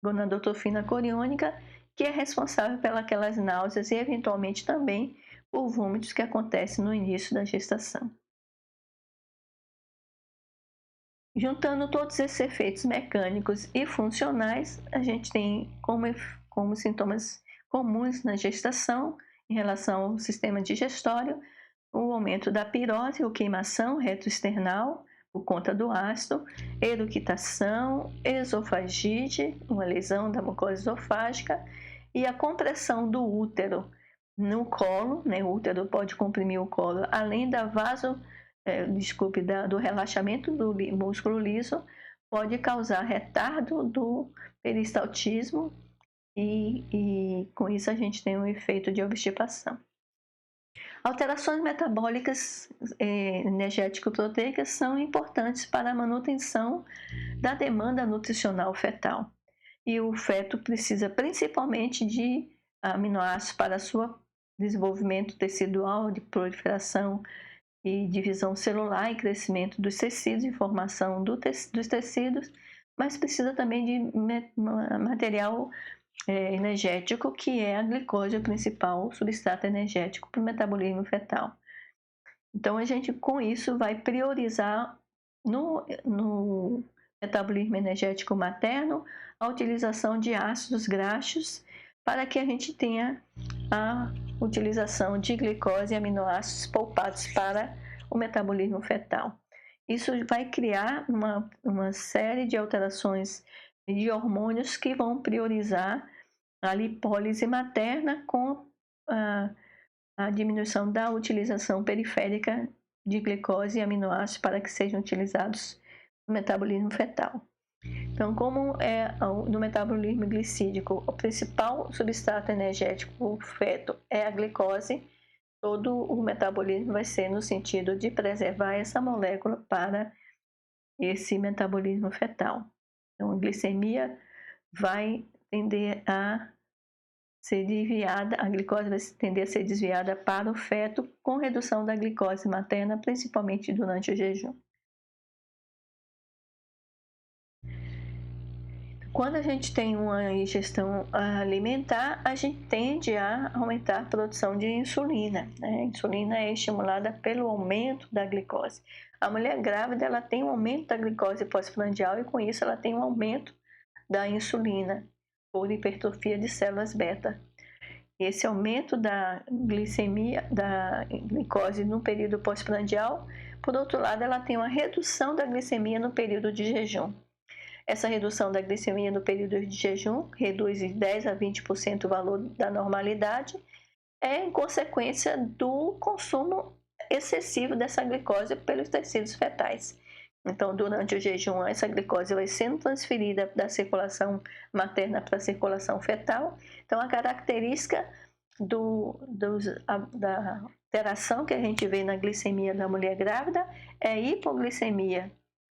gonadotropina coriônica, que é responsável pelas náuseas e eventualmente também por vômitos que acontecem no início da gestação. Juntando todos esses efeitos mecânicos e funcionais, a gente tem como sintomas comuns na gestação, em relação ao sistema digestório, o aumento da pirose ou queimação retroesternal por conta do ácido, eructação, esofagite, uma lesão da mucosa esofágica, e a compressão do útero no colo, né? O útero pode comprimir o colo, além do relaxamento do músculo liso, pode causar retardo do peristaltismo e com isso a gente tem um efeito de obstipação. Alterações metabólicas energético-proteicas são importantes para a manutenção da demanda nutricional fetal. E o feto precisa principalmente de aminoácidos para seu desenvolvimento tecidual, de proliferação e divisão celular e crescimento dos tecidos, e formação dos tecidos, mas precisa também de material energético, que é a glicose, o principal substrato energético para o metabolismo fetal. Então a gente com isso vai priorizar no metabolismo energético materno a utilização de ácidos graxos, para que a gente tenha a utilização de glicose e aminoácidos poupados para o metabolismo fetal. Isso vai criar uma série de alterações de hormônios que vão priorizar a lipólise materna com a diminuição da utilização periférica de glicose e aminoácidos para que sejam utilizados no metabolismo fetal. Então, como no metabolismo glicídico, o principal substrato energético do feto é a glicose, todo o metabolismo vai ser no sentido de preservar essa molécula para esse metabolismo fetal. Então, a glicemia vai tender a ser desviada, a glicose vai tender a ser desviada para o feto, com redução da glicose materna, principalmente durante o jejum. Quando a gente tem uma ingestão alimentar, a gente tende a aumentar a produção de insulina, né? A insulina é estimulada pelo aumento da glicose. A mulher grávida, ela tem um aumento da glicose pós-prandial e com isso ela tem um aumento da insulina por hipertrofia de células beta. Esse aumento da glicemia, da glicose no período pós-prandial, por outro lado, ela tem uma redução da glicemia no período de jejum. Essa redução da glicemia no período de jejum reduz de 10 a 20% o valor da normalidade, é em consequência do consumo excessivo dessa glicose pelos tecidos fetais. Então, durante o jejum, essa glicose vai sendo transferida da circulação materna para a circulação fetal. Então, a característica da alteração que a gente vê na glicemia da mulher grávida é hipoglicemia.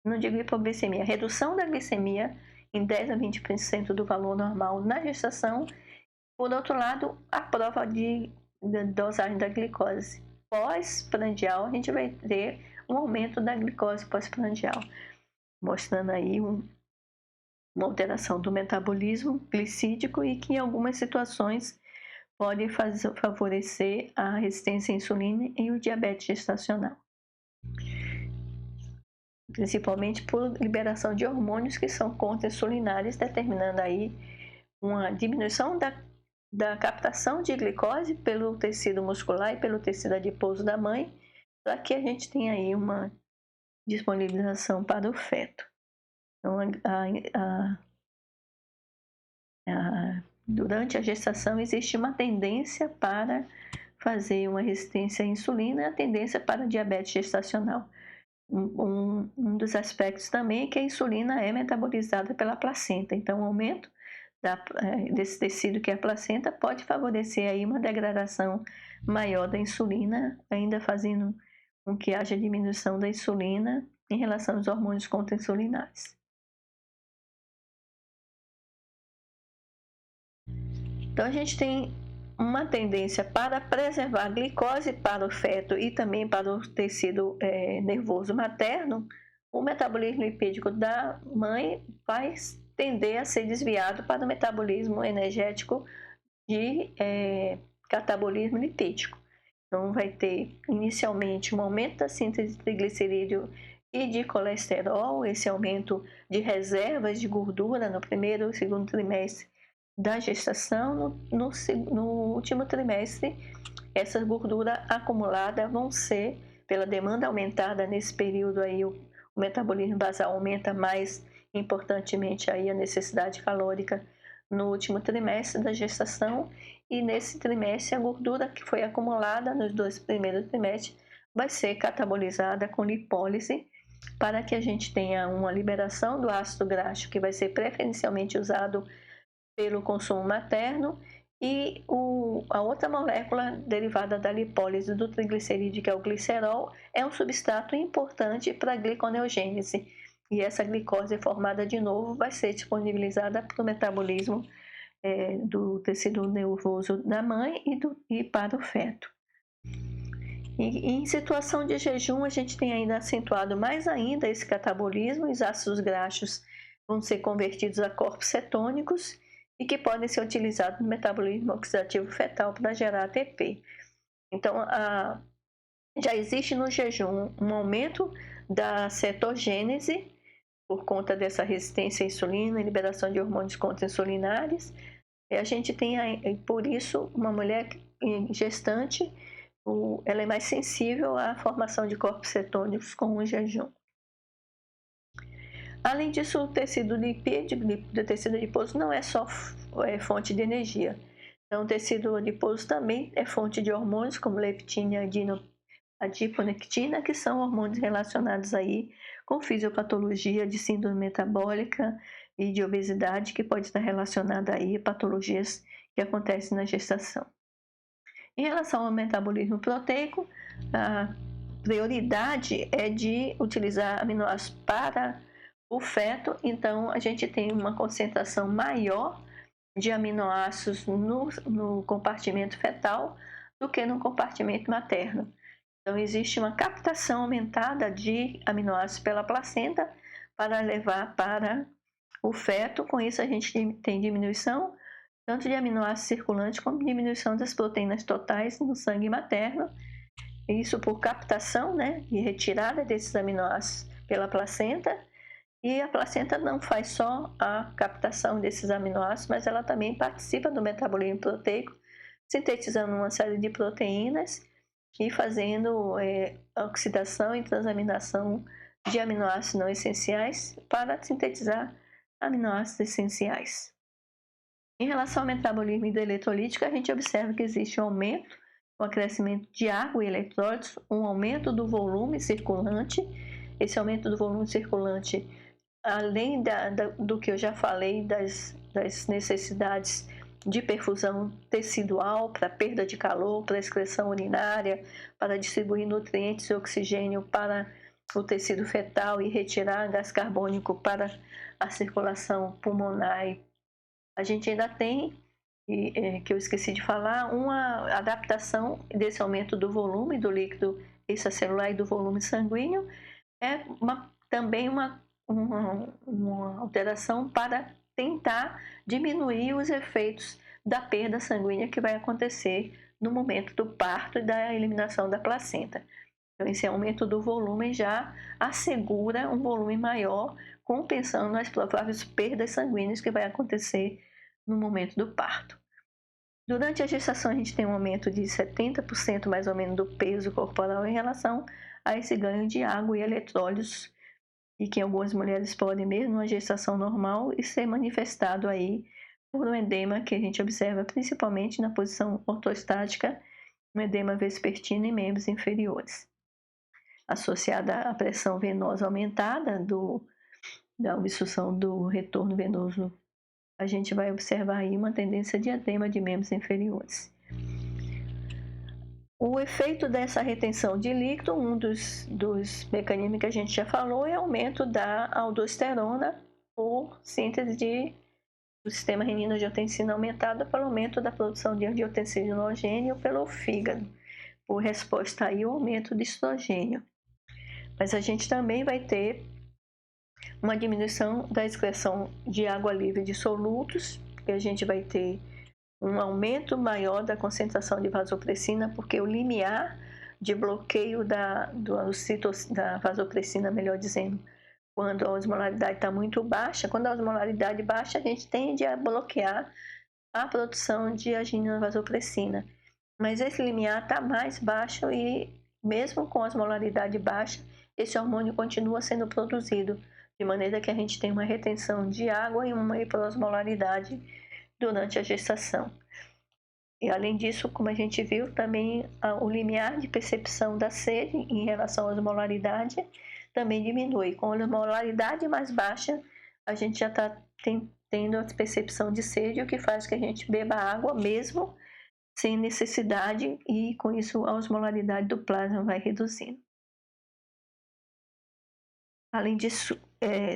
Não digo hipoglicemia, redução da glicemia em 10 a 20% do valor normal na gestação. Por outro lado, a prova de dosagem da glicose pós-prandial, a gente vai ter um aumento da glicose pós-prandial, mostrando aí uma alteração do metabolismo glicídico e que em algumas situações pode favorecer a resistência à insulina e o diabetes gestacional, principalmente por liberação de hormônios que são contra-insulinários, determinando aí uma diminuição da captação de glicose pelo tecido muscular e pelo tecido adiposo da mãe, para que a gente tenha aí uma disponibilização para o feto. Então, durante a gestação existe uma tendência para fazer uma resistência à insulina e a tendência para diabetes gestacional. Um dos aspectos também é que a insulina é metabolizada pela placenta, então o aumento desse tecido que é a placenta pode favorecer aí uma degradação maior da insulina, ainda fazendo com que haja diminuição da insulina em relação aos hormônios contra-insulinários. Então a gente tem uma tendência para preservar a glicose para o feto e também para o tecido nervoso materno. O metabolismo lipídico da mãe vai tender a ser desviado para o metabolismo energético de catabolismo lipídico. Então vai ter inicialmente um aumento da síntese de triglicerídeo e de colesterol, esse aumento de reservas de gordura no primeiro e segundo trimestre da gestação. No último trimestre, essa gordura acumulada vão ser, pela demanda aumentada nesse período aí, o metabolismo basal aumenta mais importantemente aí a necessidade calórica no último trimestre da gestação, e nesse trimestre a gordura que foi acumulada nos 2 primeiros trimestres vai ser catabolizada com lipólise para que a gente tenha uma liberação do ácido graxo que vai ser preferencialmente usado pelo consumo materno, e a outra molécula derivada da lipólise do triglicerídeo, que é o glicerol, é um substrato importante para a gliconeogênese. E essa glicose formada de novo vai ser disponibilizada para o metabolismo do tecido nervoso da mãe e para o feto. E em situação de jejum, a gente tem ainda acentuado mais ainda esse catabolismo, os ácidos graxos vão ser convertidos a corpos cetônicos e que podem ser utilizados no metabolismo oxidativo fetal para gerar ATP. Então, já existe no jejum um aumento da cetogênese por conta dessa resistência à insulina e liberação de hormônios contra-insulinários. A gente tem, por isso, uma mulher gestante, ela é mais sensível à formação de corpos cetônicos com o jejum. Além disso, o tecido adiposo não é só fonte de energia. Então, o tecido adiposo também é fonte de hormônios como leptina e adiponectina, que são hormônios relacionados aí com fisiopatologia de síndrome metabólica e de obesidade, que pode estar relacionada aí a patologias que acontecem na gestação. Em relação ao metabolismo proteico, a prioridade é de utilizar aminoácidos para o feto, então a gente tem uma concentração maior de aminoácidos no compartimento fetal do que no compartimento materno. Então existe uma captação aumentada de aminoácidos pela placenta para levar para o feto. Com isso, a gente tem diminuição tanto de aminoácidos circulantes como diminuição das proteínas totais no sangue materno. Isso por captação, né, e retirada desses aminoácidos pela placenta. E a placenta não faz só a captação desses aminoácidos, mas ela também participa do metabolismo proteico, sintetizando uma série de proteínas e fazendo oxidação e transaminação de aminoácidos não essenciais para sintetizar aminoácidos essenciais. Em relação ao metabolismo hidroeletrolítico, a gente observa que existe um aumento, um acrescimento de água e eletrólitos, um aumento do volume circulante. Esse aumento do volume circulante, além do que eu já falei, das necessidades de perfusão tecidual, para perda de calor, para excreção urinária, para distribuir nutrientes e oxigênio para o tecido fetal e retirar gás carbônico para a circulação pulmonar. A gente ainda tem, que eu esqueci de falar, uma adaptação desse aumento do volume do líquido extracelular e do volume sanguíneo, também uma alteração para tentar diminuir os efeitos da perda sanguínea que vai acontecer no momento do parto e da eliminação da placenta. Então, esse aumento do volume já assegura um volume maior, compensando as prováveis perdas sanguíneas que vai acontecer no momento do parto. Durante a gestação, a gente tem um aumento de 70% mais ou menos do peso corporal em relação a esse ganho de água e eletrólitos, e que algumas mulheres podem, mesmo numa gestação normal, e ser manifestado aí por um edema que a gente observa principalmente na posição ortostática, um edema vespertino em membros inferiores, associada à pressão venosa aumentada da obstrução do retorno venoso. A gente vai observar aí uma tendência de edema de membros inferiores. O efeito dessa retenção de líquido, um dos mecanismos que a gente já falou, é o aumento da aldosterona por síntese do sistema renina-angiotensina aumentado pelo aumento da produção de angiotensinogênio pelo fígado, por resposta aí ao aumento de estrogênio. Mas a gente também vai ter uma diminuição da excreção de água livre de solutos, e a gente vai ter um aumento maior da concentração de vasopressina, porque o limiar de bloqueio da vasopressina, melhor dizendo, quando a osmolaridade está muito baixa, quando a osmolaridade baixa, a gente tende a bloquear a produção de arginina vasopressina. Mas esse limiar está mais baixo e, mesmo com a osmolaridade baixa, esse hormônio continua sendo produzido, de maneira que a gente tem uma retenção de água e uma hiperosmolaridade durante a gestação. E além disso, como a gente viu, também o limiar de percepção da sede em relação à osmolaridade também diminui. Com a osmolaridade mais baixa, a gente já está tendo a percepção de sede, o que faz que a gente beba água mesmo sem necessidade, e com isso a osmolaridade do plasma vai reduzindo. Além disso,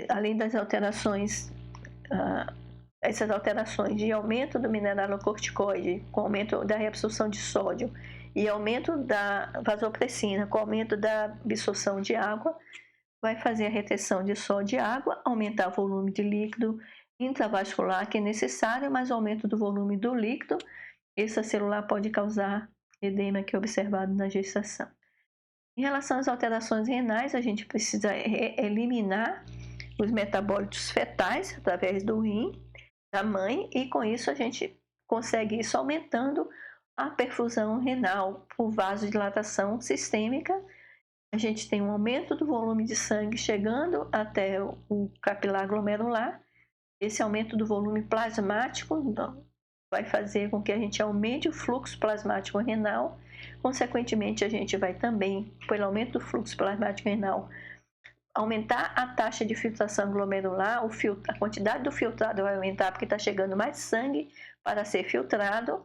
além das alterações, essas alterações de aumento do mineralocorticoide, com aumento da reabsorção de sódio e aumento da vasopressina, com aumento da absorção de água, vai fazer a retenção de sódio e água, aumentar o volume de líquido intravascular que é necessário, mas o aumento do volume do líquido extracelular pode causar edema, que é observado na gestação. Em relação às alterações renais, a gente precisa eliminar os metabólitos fetais através do rim da mãe, e com isso a gente consegue isso aumentando a perfusão renal por vasodilatação sistêmica. A gente tem um aumento do volume de sangue chegando até o capilar glomerular. Esse aumento do volume plasmático vai fazer com que a gente aumente o fluxo plasmático renal. Consequentemente, a gente vai também, pelo aumento do fluxo plasmático renal, aumentar a taxa de filtração glomerular, a quantidade do filtrado vai aumentar porque está chegando mais sangue para ser filtrado,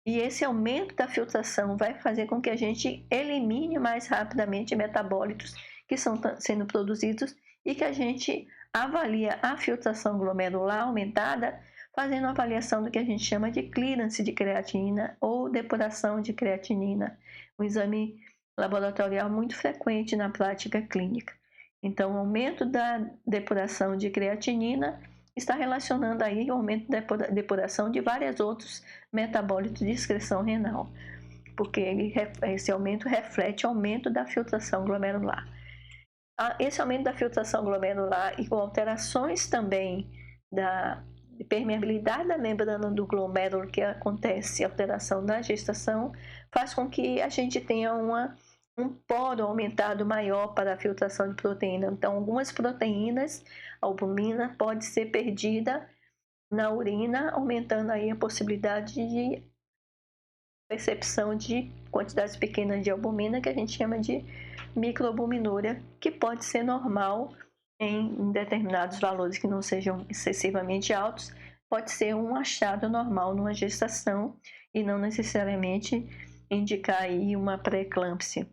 e esse aumento da filtração vai fazer com que a gente elimine mais rapidamente metabólitos que estão sendo produzidos, e que a gente avalia a filtração glomerular aumentada fazendo uma avaliação do que a gente chama de clearance de creatinina ou depuração de creatinina, um exame laboratorial muito frequente na prática clínica. Então, o aumento da depuração de creatinina está relacionando aí o aumento da depuração de vários outros metabólitos de excreção renal, porque esse aumento reflete o aumento da filtração glomerular. Esse aumento da filtração glomerular e com alterações também da permeabilidade da membrana do glomérulo, que acontece alteração na gestação, faz com que a gente tenha um poro aumentado maior para a filtração de proteína. Então, algumas proteínas, a albumina, pode ser perdida na urina, aumentando aí a possibilidade de percepção de quantidades pequenas de albumina, que a gente chama de microalbuminúria, que pode ser normal em determinados valores que não sejam excessivamente altos, pode ser um achado normal numa gestação e não necessariamente indicar aí uma pré-eclâmpsia,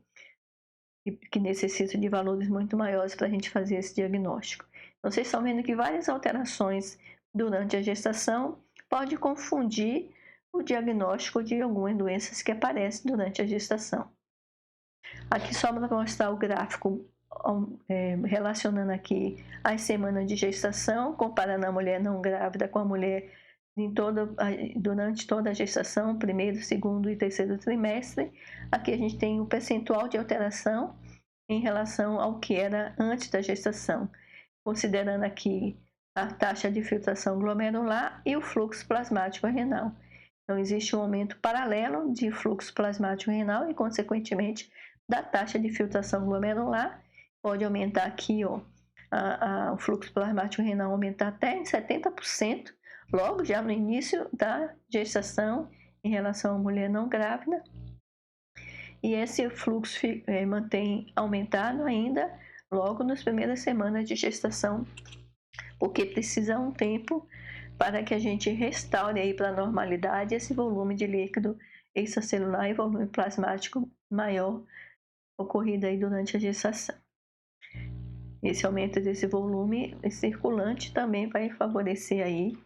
que necessita de valores muito maiores para a gente fazer esse diagnóstico. Então, vocês estão vendo que várias alterações durante a gestação podem confundir o diagnóstico de algumas doenças que aparecem durante a gestação. Aqui só para mostrar o gráfico relacionando aqui as semanas de gestação, comparando a mulher não grávida com a mulher durante toda a gestação, primeiro, segundo e terceiro trimestre. Aqui a gente tem o percentual de alteração em relação ao que era antes da gestação, considerando aqui a taxa de filtração glomerular e o fluxo plasmático renal. Então, existe um aumento paralelo de fluxo plasmático renal e, consequentemente, da taxa de filtração glomerular. Pode aumentar aqui, ó, o fluxo plasmático renal aumentar até em 70%, logo já no início da gestação, em relação à mulher não grávida. E esse fluxo mantém aumentado ainda logo nas primeiras semanas de gestação, porque precisa um tempo para que a gente restaure aí para a normalidade esse volume de líquido extracelular e volume plasmático maior ocorrido aí durante a gestação. Esse aumento desse volume circulante também vai favorecer aí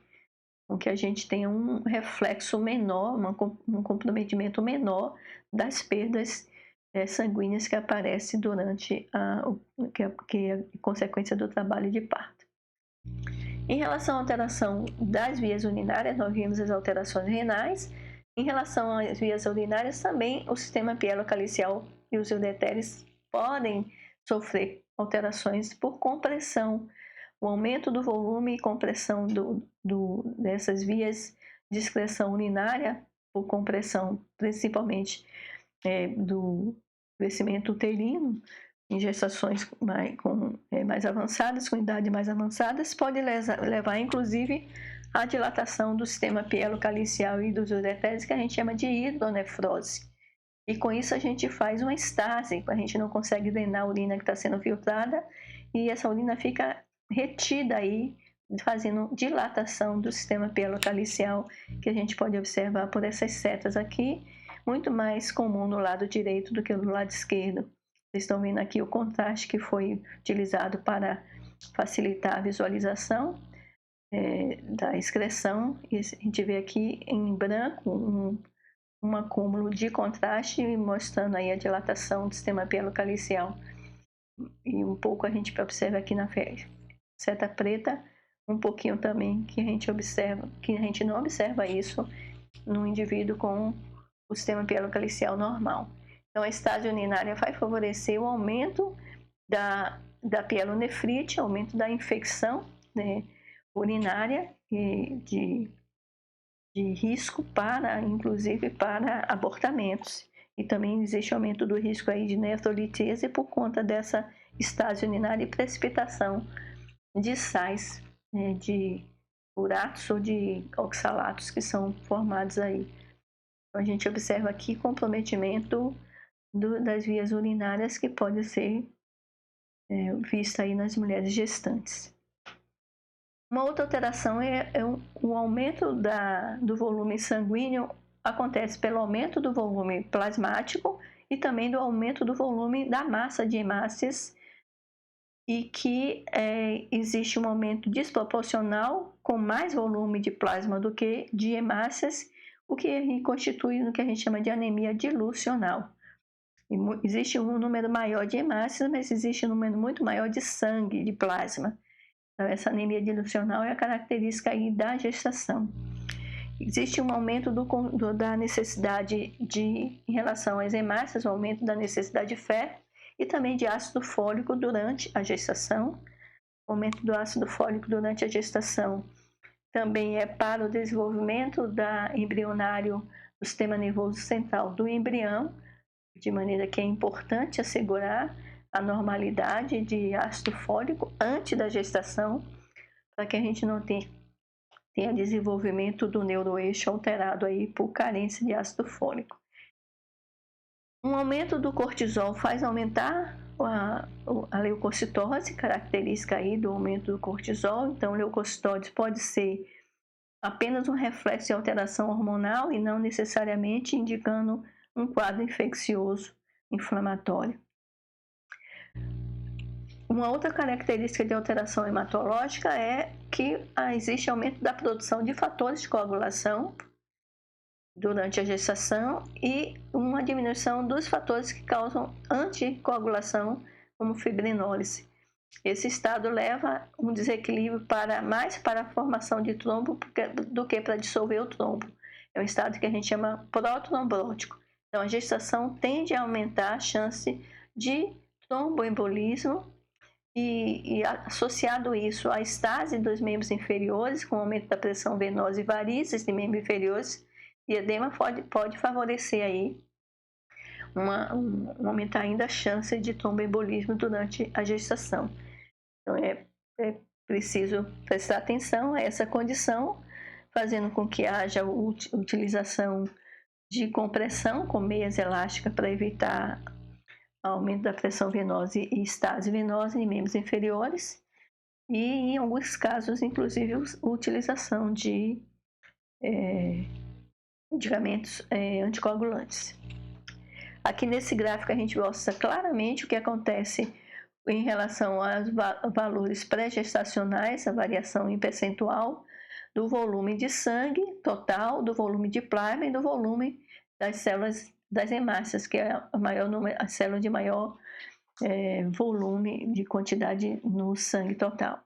com que a gente tenha um reflexo menor, um comprometimento menor das perdas sanguíneas que aparecem durante que é consequência do trabalho de parto. Em relação à alteração das vias urinárias, nós vimos as alterações renais. Em relação às vias urinárias, também o sistema pielocalicial e os ureteres podem sofrer alterações por compressão. O aumento do volume e compressão dessas vias de excreção urinária, por compressão principalmente do crescimento uterino, em gestações mais avançadas, com idade mais avançadas, pode levar inclusive à dilatação do sistema pielocalicial e dos ureteres, que a gente chama de hidronefrose. E com isso a gente faz uma estase, a gente não consegue drenar a urina que está sendo filtrada e essa urina fica retida aí, fazendo dilatação do sistema pielocalicial, que a gente pode observar por essas setas aqui, muito mais comum no lado direito do que no lado esquerdo. Vocês estão vendo aqui o contraste que foi utilizado para facilitar a visualização da excreção. E a gente vê aqui em branco um acúmulo de contraste mostrando aí a dilatação do sistema pielocalicial. E um pouco a gente observa aqui na seta preta, um pouquinho também que a gente observa, que a gente não observa isso no indivíduo com o sistema pielocalicial normal. Então, a estase urinária vai favorecer o aumento da pielonefrite, aumento da infecção urinária e de risco inclusive para abortamentos. E também existe aumento do risco aí de nefrolitese por conta dessa estase urinária e precipitação de sais, de uratos ou de oxalatos que são formados aí. Então, a gente observa aqui comprometimento das vias urinárias que pode ser vista aí nas mulheres gestantes. Uma outra alteração o aumento do volume sanguíneo acontece pelo aumento do volume plasmático e também do aumento do volume da massa de hemácias e que existe um aumento desproporcional com mais volume de plasma do que de hemácias, o que constitui o que a gente chama de anemia dilucional. Existe um número maior de hemácias, mas existe um número muito maior de sangue, de plasma. Então, essa anemia dilucional é a característica aí da gestação. Existe um aumento da necessidade em relação às hemácias, o aumento da necessidade de ferro e também de ácido fólico durante a gestação. O aumento do ácido fólico durante a gestação também é para o desenvolvimento embrionário do sistema nervoso central do embrião, de maneira que é importante assegurar a normalidade de ácido fólico antes da gestação, para que a gente não tenha desenvolvimento do neuroeixo alterado aí por carência de ácido fólico. Um aumento do cortisol faz aumentar a leucocitose, característica aí do aumento do cortisol. Então, leucocitose pode ser apenas um reflexo de alteração hormonal e não necessariamente indicando um quadro infeccioso inflamatório. Uma outra característica de alteração hematológica é que existe aumento da produção de fatores de coagulação durante a gestação e uma diminuição dos fatores que causam anticoagulação, como fibrinólise. Esse estado leva um desequilíbrio mais para a formação de trombo do que para dissolver o trombo. É um estado que a gente chama protrombótico. Então, a gestação tende a aumentar a chance de tromboembolismo e associado isso à estase dos membros inferiores, com aumento da pressão venosa e varizes de membros inferiores, e edema pode favorecer aí aumentar ainda a chance de tromboembolismo durante a gestação. Então, é preciso prestar atenção a essa condição, fazendo com que haja utilização de compressão com meias elásticas para evitar aumento da pressão venosa e estase venosa em membros inferiores e, em alguns casos, inclusive, utilização de medicamentos anticoagulantes. Aqui nesse gráfico a gente mostra claramente o que acontece em relação aos valores pré-gestacionais, a variação em percentual do volume de sangue total, do volume de plasma e do volume das células das hemácias, que é a célula de maior volume de quantidade no sangue total.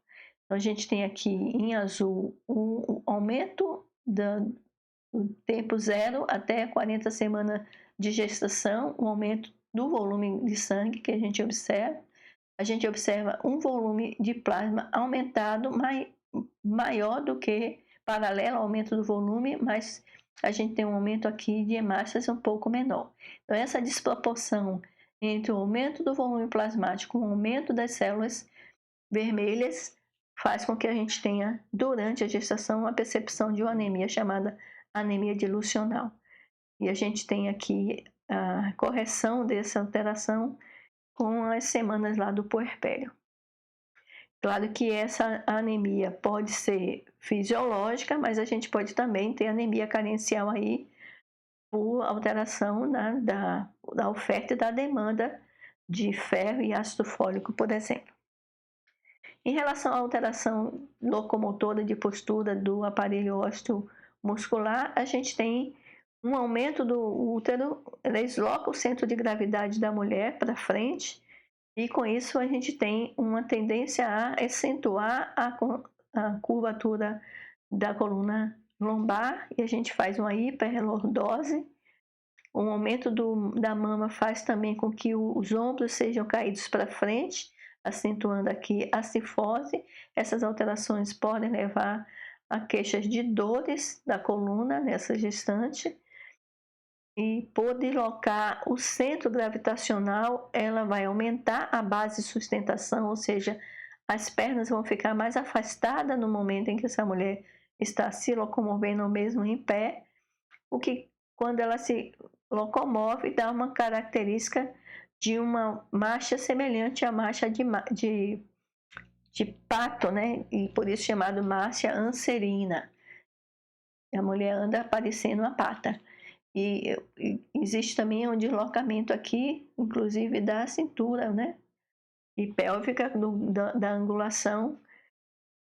Então, a gente tem aqui em azul um aumento do tempo 0 até 40 semanas de gestação, um aumento do volume de sangue que a gente observa. A gente observa um volume de plasma aumentado maior do que paralelo ao aumento do volume, mas a gente tem um aumento aqui de hemácias um pouco menor. Então, essa desproporção entre o aumento do volume plasmático e o aumento das células vermelhas faz com que a gente tenha, durante a gestação, a percepção de uma anemia chamada anemia dilucional. E a gente tem aqui a correção dessa alteração com as semanas lá do puerpério. Claro que essa anemia pode ser fisiológica, mas a gente pode também ter anemia carencial aí por alteração da oferta e da demanda de ferro e ácido fólico, por exemplo. Em relação à alteração locomotora de postura do aparelho osteomuscular, a gente tem um aumento do útero, ela desloca o centro de gravidade da mulher para frente, e com isso a gente tem uma tendência a acentuar a curvatura da coluna lombar, e a gente faz uma hiperlordose. Um aumento da mama faz também com que os ombros sejam caídos para frente, acentuando aqui a cifose. Essas alterações podem levar a queixas de dores da coluna nessa gestante. E por deslocar o centro gravitacional, ela vai aumentar a base de sustentação, ou seja, as pernas vão ficar mais afastadas no momento em que essa mulher está se locomovendo ou mesmo em pé, o que, quando ela se locomove, dá uma característica de uma marcha semelhante à marcha de pato, né? E por isso chamado marcha anserina. A mulher anda aparecendo a pata. E existe também um deslocamento aqui, inclusive da cintura, né? E pélvica, da angulação.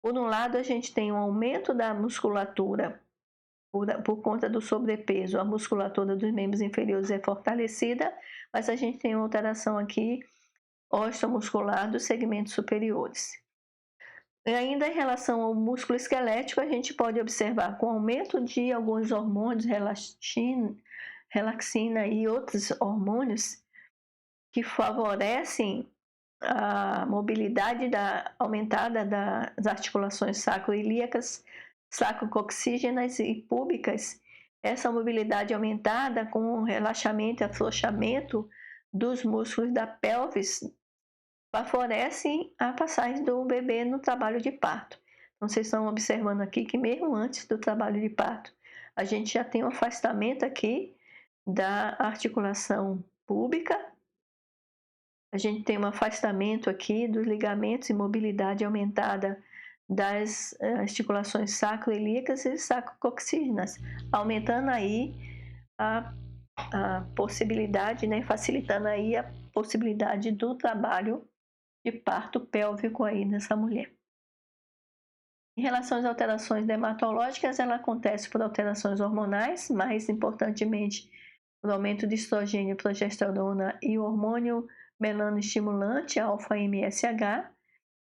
Por um lado, a gente tem um aumento da musculatura por conta do sobrepeso. A musculatura dos membros inferiores é fortalecida, mas a gente tem uma alteração aqui osteomuscular dos segmentos superiores. E ainda em relação ao músculo esquelético, a gente pode observar com o aumento de alguns hormônios, relaxina e outros hormônios que favorecem a mobilidade aumentada das articulações sacroiliacas, sacrococcígenas e púbicas. Essa mobilidade aumentada com o relaxamento e afrouxamento dos músculos da pelvis favorecem a passagem do bebê no trabalho de parto. Então, vocês estão observando aqui que mesmo antes do trabalho de parto, a gente já tem um afastamento aqui da articulação púbica, a gente tem um afastamento aqui dos ligamentos e mobilidade aumentada das articulações sacroiliacas e sacrococcígenas, aumentando aí a possibilidade, né, facilitando aí a possibilidade do trabalho de parto pélvico aí nessa mulher. Em relação às alterações dermatológicas, ela acontece por alterações hormonais, mais importantemente por aumento de estrogênio, progesterona e o hormônio melanoestimulante, alfa-MSH.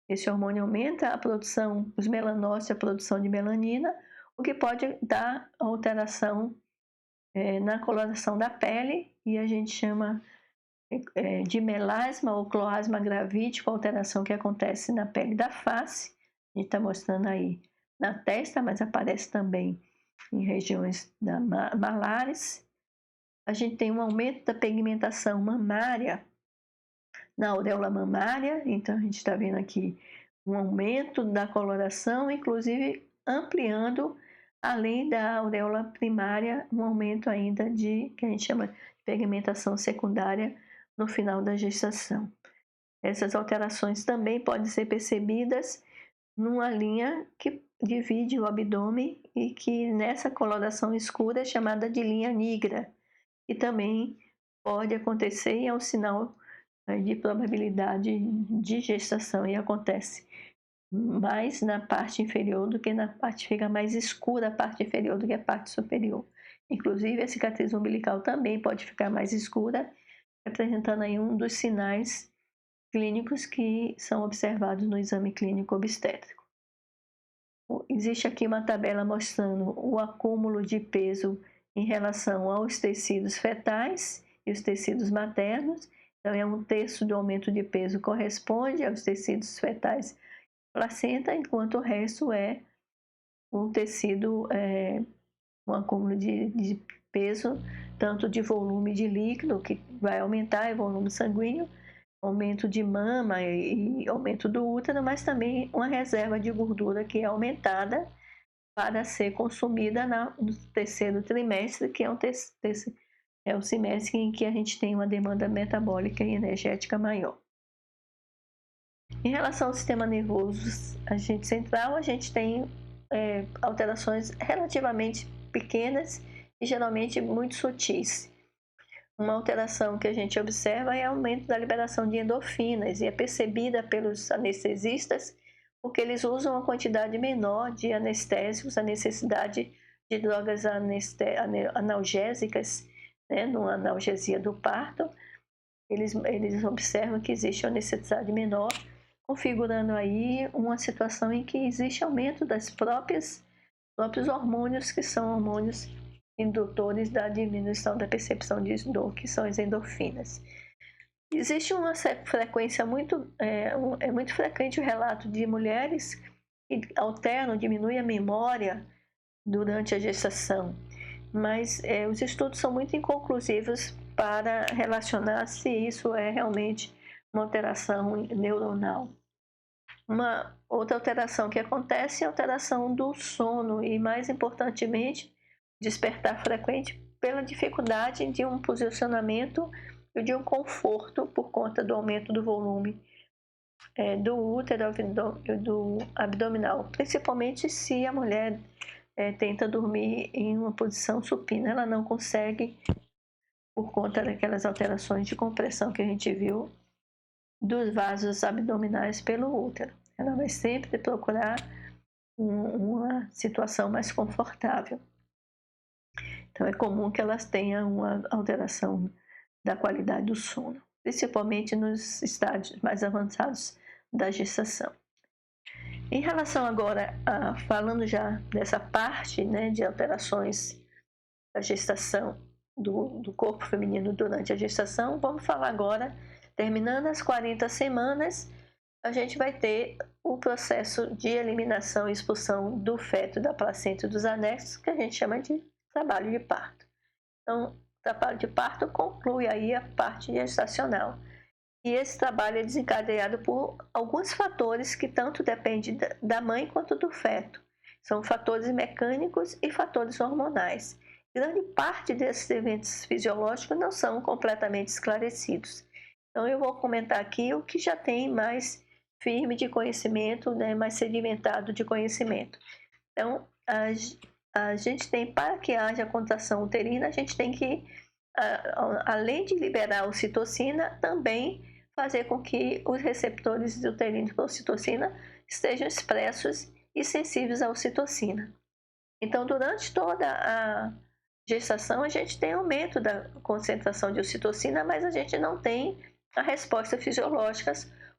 Esse hormônio aumenta a produção, os melanócitos, a produção de melanina, o que pode dar alteração na coloração da pele, e a gente chama de melasma ou cloasma gravídico, alteração que acontece na pele da face. A gente está mostrando aí na testa, mas aparece também em regiões malares. A gente tem um aumento da pigmentação mamária na auréola mamária, então a gente está vendo aqui um aumento da coloração, inclusive ampliando, além da auréola primária, um aumento ainda que a gente chama de pigmentação secundária no final da gestação. Essas alterações também podem ser percebidas numa linha que divide o abdômen e que nessa coloração escura é chamada de linha negra, e também pode acontecer e é um sinal de probabilidade de gestação, e acontece mais na parte inferior do que na parte, fica mais escura a parte inferior do que a parte superior. Inclusive a cicatriz umbilical também pode ficar mais escura, representando aí um dos sinais clínicos que são observados no exame clínico obstétrico. Existe aqui uma tabela mostrando o acúmulo de peso em relação aos tecidos fetais e os tecidos maternos. Então, é 1/3 do aumento de peso corresponde aos tecidos fetais placenta, enquanto o resto é um tecido, um acúmulo de peso, tanto de volume de líquido, que vai aumentar, é volume sanguíneo, aumento de mama e aumento do útero, mas também uma reserva de gordura que é aumentada para ser consumida no terceiro trimestre, que é o semestre em que a gente tem uma demanda metabólica e energética maior. Em relação ao sistema nervoso central, a gente tem alterações relativamente pequenas e geralmente muito sutis. Uma alteração que a gente observa é o aumento da liberação de endorfinas, e é percebida pelos anestesistas porque eles usam uma quantidade menor de anestésicos, a necessidade de drogas analgésicas, né, numa analgesia do parto. Eles observam que existe uma necessidade menor, configurando aí uma situação em que existe aumento dos próprios hormônios, que são hormônios indutores da diminuição da percepção de dor, que são as endorfinas. Existe uma frequência é muito frequente o relato de mulheres que alternam, diminuem a memória durante a gestação, mas os estudos são muito inconclusivos para relacionar se isso é realmente uma alteração neuronal. Uma outra alteração que acontece é a alteração do sono e, mais importantemente, despertar frequente pela dificuldade de um posicionamento e de um conforto por conta do aumento do volume do útero do abdominal, principalmente se a mulher tenta dormir em uma posição supina. Ela não consegue por conta daquelas alterações de compressão que a gente viu dos vasos abdominais pelo útero. Ela vai sempre procurar uma situação mais confortável. Então, é comum que elas tenham uma alteração da qualidade do sono, principalmente nos estágios mais avançados da gestação. Em relação agora, falando já dessa parte, né, de alterações da gestação do corpo feminino durante a gestação, vamos falar agora, terminando as 40 semanas, a gente vai ter o processo de eliminação e expulsão do feto, da placenta e dos anexos, que a gente chama de trabalho de parto. Então, o trabalho de parto conclui aí a parte gestacional. E esse trabalho é desencadeado por alguns fatores que tanto dependem da mãe quanto do feto. São fatores mecânicos e fatores hormonais. Grande parte desses eventos fisiológicos não são completamente esclarecidos. Então, eu vou comentar aqui o que já tem mais firme de conhecimento, né, mais sedimentado de conhecimento. Então, a gente tem, para que haja contração uterina, a gente tem que, além de liberar a ocitocina, também fazer com que os receptores uterinos para ocitocina estejam expressos e sensíveis à ocitocina. Então, durante toda a gestação, a gente tem aumento da concentração de ocitocina, mas a gente não tem a resposta fisiológica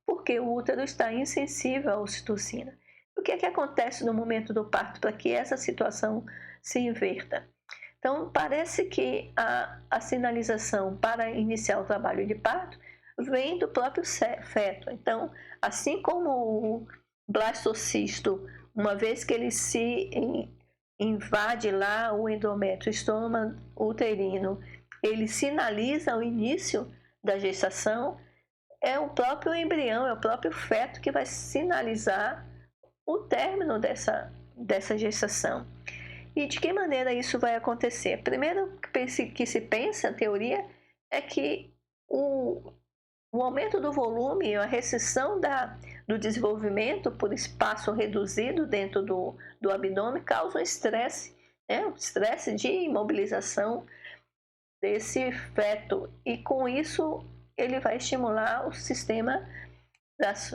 porque o útero está insensível à ocitocina. O que é que acontece no momento do parto para que essa situação se inverta? Então, parece que a sinalização para iniciar o trabalho de parto vem do próprio feto. Então, assim como o blastocisto, uma vez que ele se invade lá o endométrio, o estômago uterino, ele sinaliza o início da gestação, é o próprio embrião, é o próprio feto que vai sinalizar o término dessa gestação. E de que maneira isso vai acontecer? Primeiro que se pensa, a teoria, é que o aumento do volume, a restrição do desenvolvimento por espaço reduzido dentro do abdômen causa um estresse, né? Um estresse de imobilização desse feto. E com isso ele vai estimular o sistema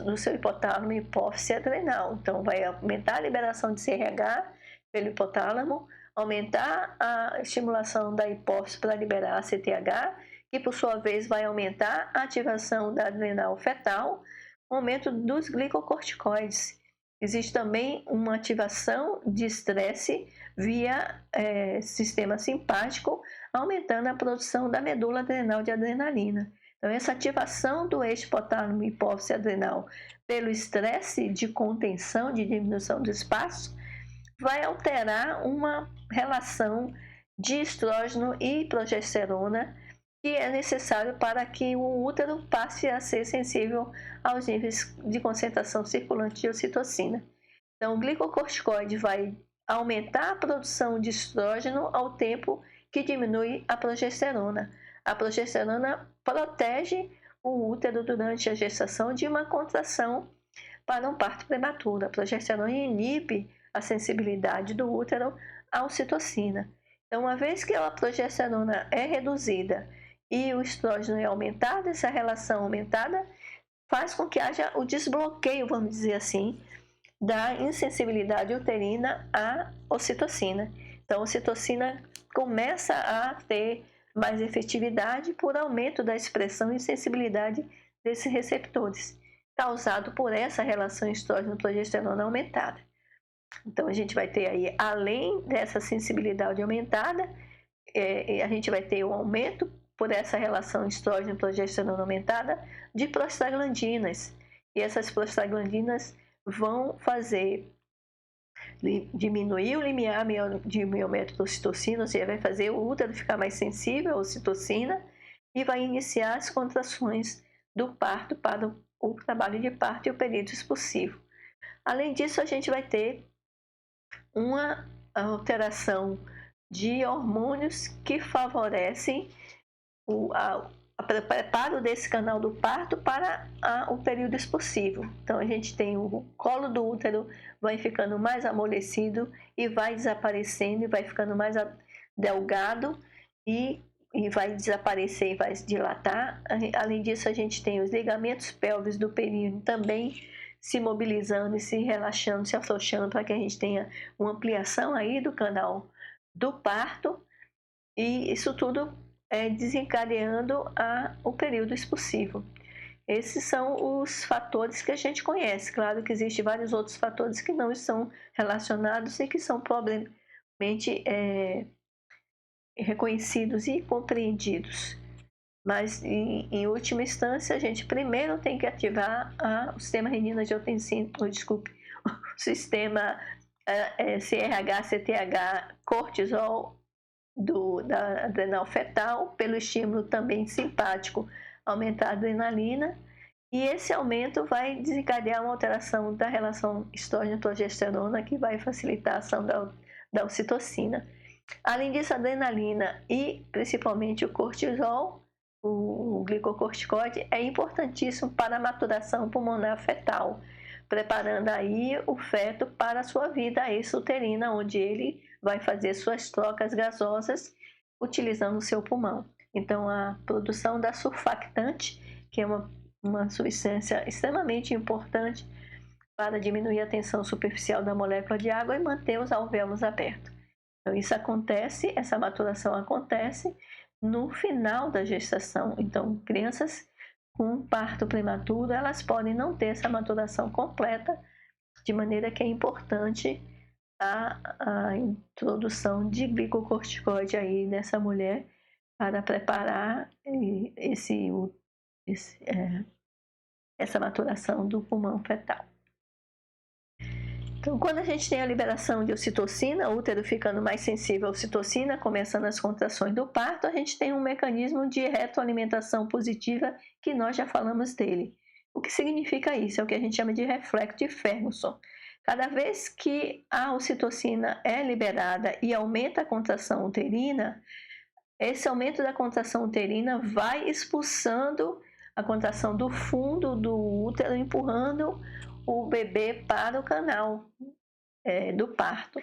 do seu hipotálamo e hipófise adrenal. Então vai aumentar a liberação de CRH pelo hipotálamo, aumentar a estimulação da hipófise para liberar a CTH, que por sua vez vai aumentar a ativação da adrenal fetal, o aumento dos glicocorticoides. Existe também uma ativação de estresse via sistema simpático, aumentando a produção da medula adrenal de adrenalina. Então, essa ativação do eixo hipotálamo e hipófise adrenal pelo estresse de contenção, de diminuição do espaço, vai alterar uma relação de estrógeno e progesterona que é necessário para que o útero passe a ser sensível aos níveis de concentração circulante de ocitocina. Então, o glicocorticoide vai aumentar a produção de estrógeno ao tempo que diminui a progesterona. A progesterona protege o útero durante a gestação de uma contração para um parto prematuro. A progesterona inibe a sensibilidade do útero à ocitocina. Então, uma vez que a progesterona é reduzida e o estrógeno é aumentado, essa relação aumentada faz com que haja o desbloqueio, vamos dizer assim, da insensibilidade uterina à ocitocina. Então, a ocitocina começa a ter mais efetividade por aumento da expressão e sensibilidade desses receptores, causado por essa relação estrógeno-progesterona aumentada. Então, a gente vai ter aí, além dessa sensibilidade aumentada, a gente vai ter um aumento por essa relação estrógeno-progesterona aumentada de prostaglandinas. E essas prostaglandinas vão fazer diminuir o limiar de miométrio da ocitocina, ou seja, vai fazer o útero ficar mais sensível à ocitocina e vai iniciar as contrações do parto para o trabalho de parto e o período expulsivo. Além disso, a gente vai ter uma alteração de hormônios que favorecem o preparo desse canal do parto para o período expulsivo. Então, a gente tem o colo do útero vai ficando mais amolecido e vai desaparecendo e vai ficando mais delgado e vai desaparecer e vai se dilatar. Além disso, a gente tem os ligamentos pélvicos do períneo também se mobilizando e se relaxando, se afrouxando para que a gente tenha uma ampliação aí do canal do parto, e isso tudo desencadeando o período expulsivo. Esses são os fatores que a gente conhece. Claro que existem vários outros fatores que não estão relacionados e que são provavelmente reconhecidos e compreendidos. Mas, em última instância, a gente primeiro tem que ativar o sistema renina-angiotensina, o sistema CRH, CTH, cortisol da adrenal fetal, pelo estímulo também simpático, aumentar a adrenalina, e esse aumento vai desencadear uma alteração da relação estrógeno-progesterona, que vai facilitar a ação da ocitocina. Além disso, a adrenalina e principalmente o cortisol, o glicocorticoide, é importantíssimo para a maturação pulmonar fetal, preparando aí o feto para a sua vida extrauterina, onde ele vai fazer suas trocas gasosas utilizando o seu pulmão. Então, a produção da surfactante, que é uma substância extremamente importante para diminuir a tensão superficial da molécula de água e manter os alvéolos abertos. Então, essa maturação acontece no final da gestação. Então, crianças com parto prematuro, elas podem não ter essa maturação completa, de maneira que é importante a introdução de glicocorticoide aí nessa mulher para preparar essa maturação do pulmão fetal. Então, quando a gente tem a liberação de ocitocina, o útero ficando mais sensível à ocitocina, começando as contrações do parto, a gente tem um mecanismo de retroalimentação positiva que nós já falamos dele. O que significa isso? É o que a gente chama de reflexo de Ferguson. Cada vez que a ocitocina é liberada e aumenta a contração uterina, esse aumento da contração uterina vai expulsando a contração do fundo do útero, empurrando o bebê para o canal do parto.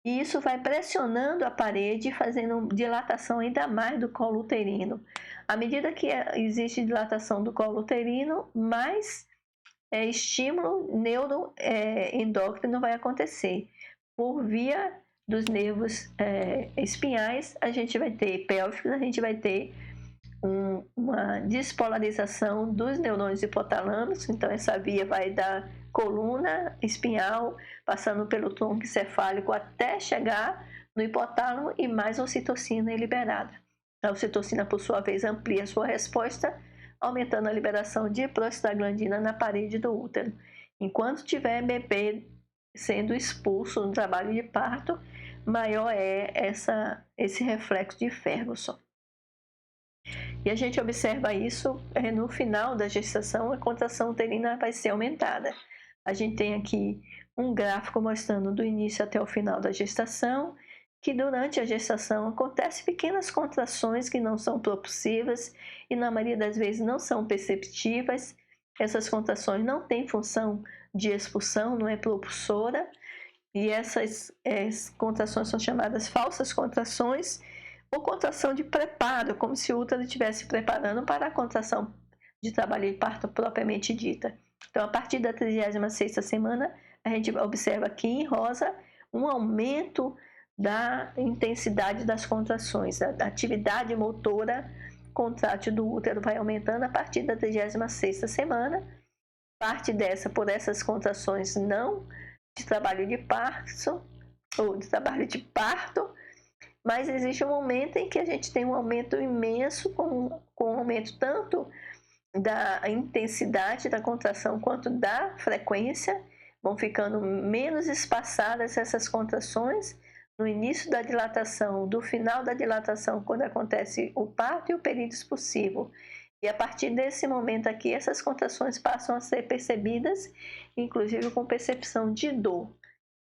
E isso vai pressionando a parede, fazendo dilatação ainda mais do colo uterino. À medida que existe dilatação do colo uterino, mais estímulo neuroendócrino vai acontecer. Por via dos nervos espinhais, a gente vai ter pélvicos, a gente vai ter uma despolarização dos neurônios hipotalâmicos. Então, essa via vai da coluna espinhal, passando pelo tronco encefálico até chegar no hipotálamo, e mais ocitocina é liberada. A ocitocina, por sua vez, amplia sua resposta, aumentando a liberação de prostaglandina na parede do útero. Enquanto tiver bebê sendo expulso no trabalho de parto, maior é esse reflexo de Ferguson. E a gente observa isso no final da gestação, a contração uterina vai ser aumentada. A gente tem aqui um gráfico mostrando do início até o final da gestação, que durante a gestação acontecem pequenas contrações que não são propulsivas e na maioria das vezes não são perceptivas. Essas contrações não têm função de expulsão, não é propulsora, e essas contrações são chamadas falsas contrações ou contração de preparo, como se o útero estivesse preparando para a contração de trabalho de parto propriamente dita. Então, a partir da 36ª semana, a gente observa aqui em rosa um aumento da intensidade das contrações, da atividade motora contrátil do útero vai aumentando a partir da 36ª semana. Parte dessa por essas contrações não de trabalho de parto, ou de trabalho de parto, mas existe um momento em que a gente tem um aumento imenso, com um aumento tanto da intensidade da contração quanto da frequência, vão ficando menos espaçadas essas contrações no início da dilatação, do final da dilatação, quando acontece o parto, e o período expulsivo. E a partir desse momento aqui, essas contrações passam a ser percebidas, inclusive com percepção de dor.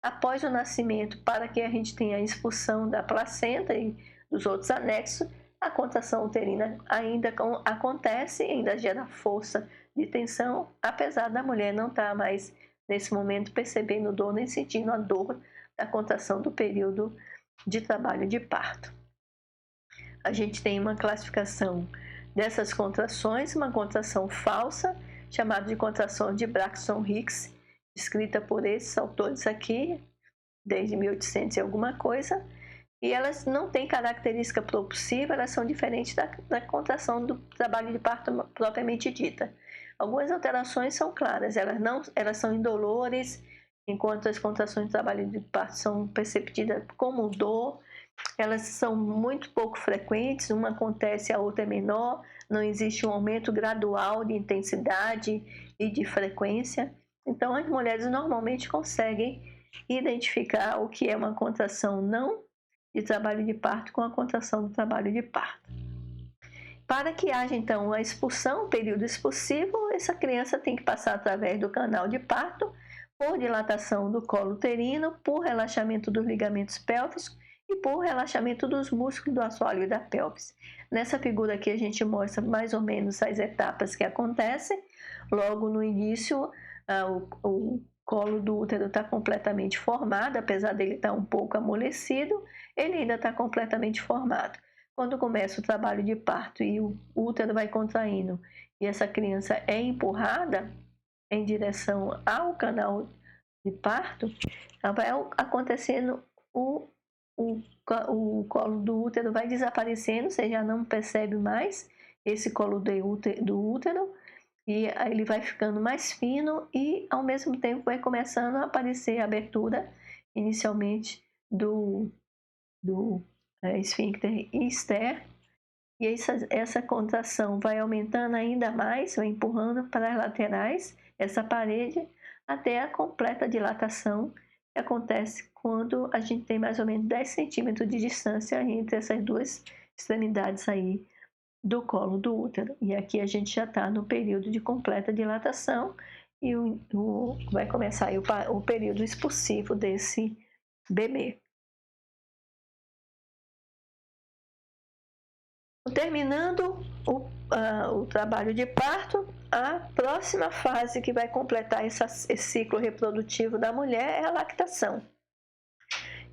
Após o nascimento, para que a gente tenha a expulsão da placenta e dos outros anexos, a contração uterina ainda acontece, ainda gera força de tensão, apesar da mulher não estar mais, nesse momento, percebendo dor nem sentindo a dor da contração do período de trabalho de parto. A gente tem uma classificação dessas contrações, uma contração falsa, chamada de contração de Braxton-Hicks, escrita por esses autores aqui, desde 1800 e alguma coisa, e elas não têm característica propulsiva, elas são diferentes da contração do trabalho de parto propriamente dita. Algumas alterações são claras, elas são indolores, enquanto as contrações do trabalho de parto são percebidas como dor. Elas são muito pouco frequentes, uma acontece, a outra é menor, não existe um aumento gradual de intensidade e de frequência. Então, as mulheres normalmente conseguem identificar o que é uma contração não de trabalho de parto com a contração do trabalho de parto. Para que haja, então, a expulsão, o período expulsivo, essa criança tem que passar através do canal de parto, por dilatação do colo uterino, por relaxamento dos ligamentos pélvicos e por relaxamento dos músculos do assoalho e da pelvis. Nessa figura aqui a gente mostra mais ou menos as etapas que acontecem. Logo no início, o colo do útero está completamente formado, apesar dele estar um pouco amolecido, ele ainda está completamente formado. Quando começa o trabalho de parto e o útero vai contraindo e essa criança é empurrada em direção ao canal de parto, vai acontecendo o colo do útero vai desaparecendo, você já não percebe mais esse colo do útero, e ele vai ficando mais fino e ao mesmo tempo vai começando a aparecer a abertura inicialmente do esfíncter externo, e essa contração vai aumentando ainda mais, vai empurrando para as laterais essa parede até a completa dilatação, que acontece quando a gente tem mais ou menos 10 centímetros de distância entre essas duas extremidades aí do colo do útero. E aqui a gente já está no período de completa dilatação e vai começar aí o período expulsivo desse bebê. Terminando o trabalho de parto, a próxima fase que vai completar esse ciclo reprodutivo da mulher é a lactação.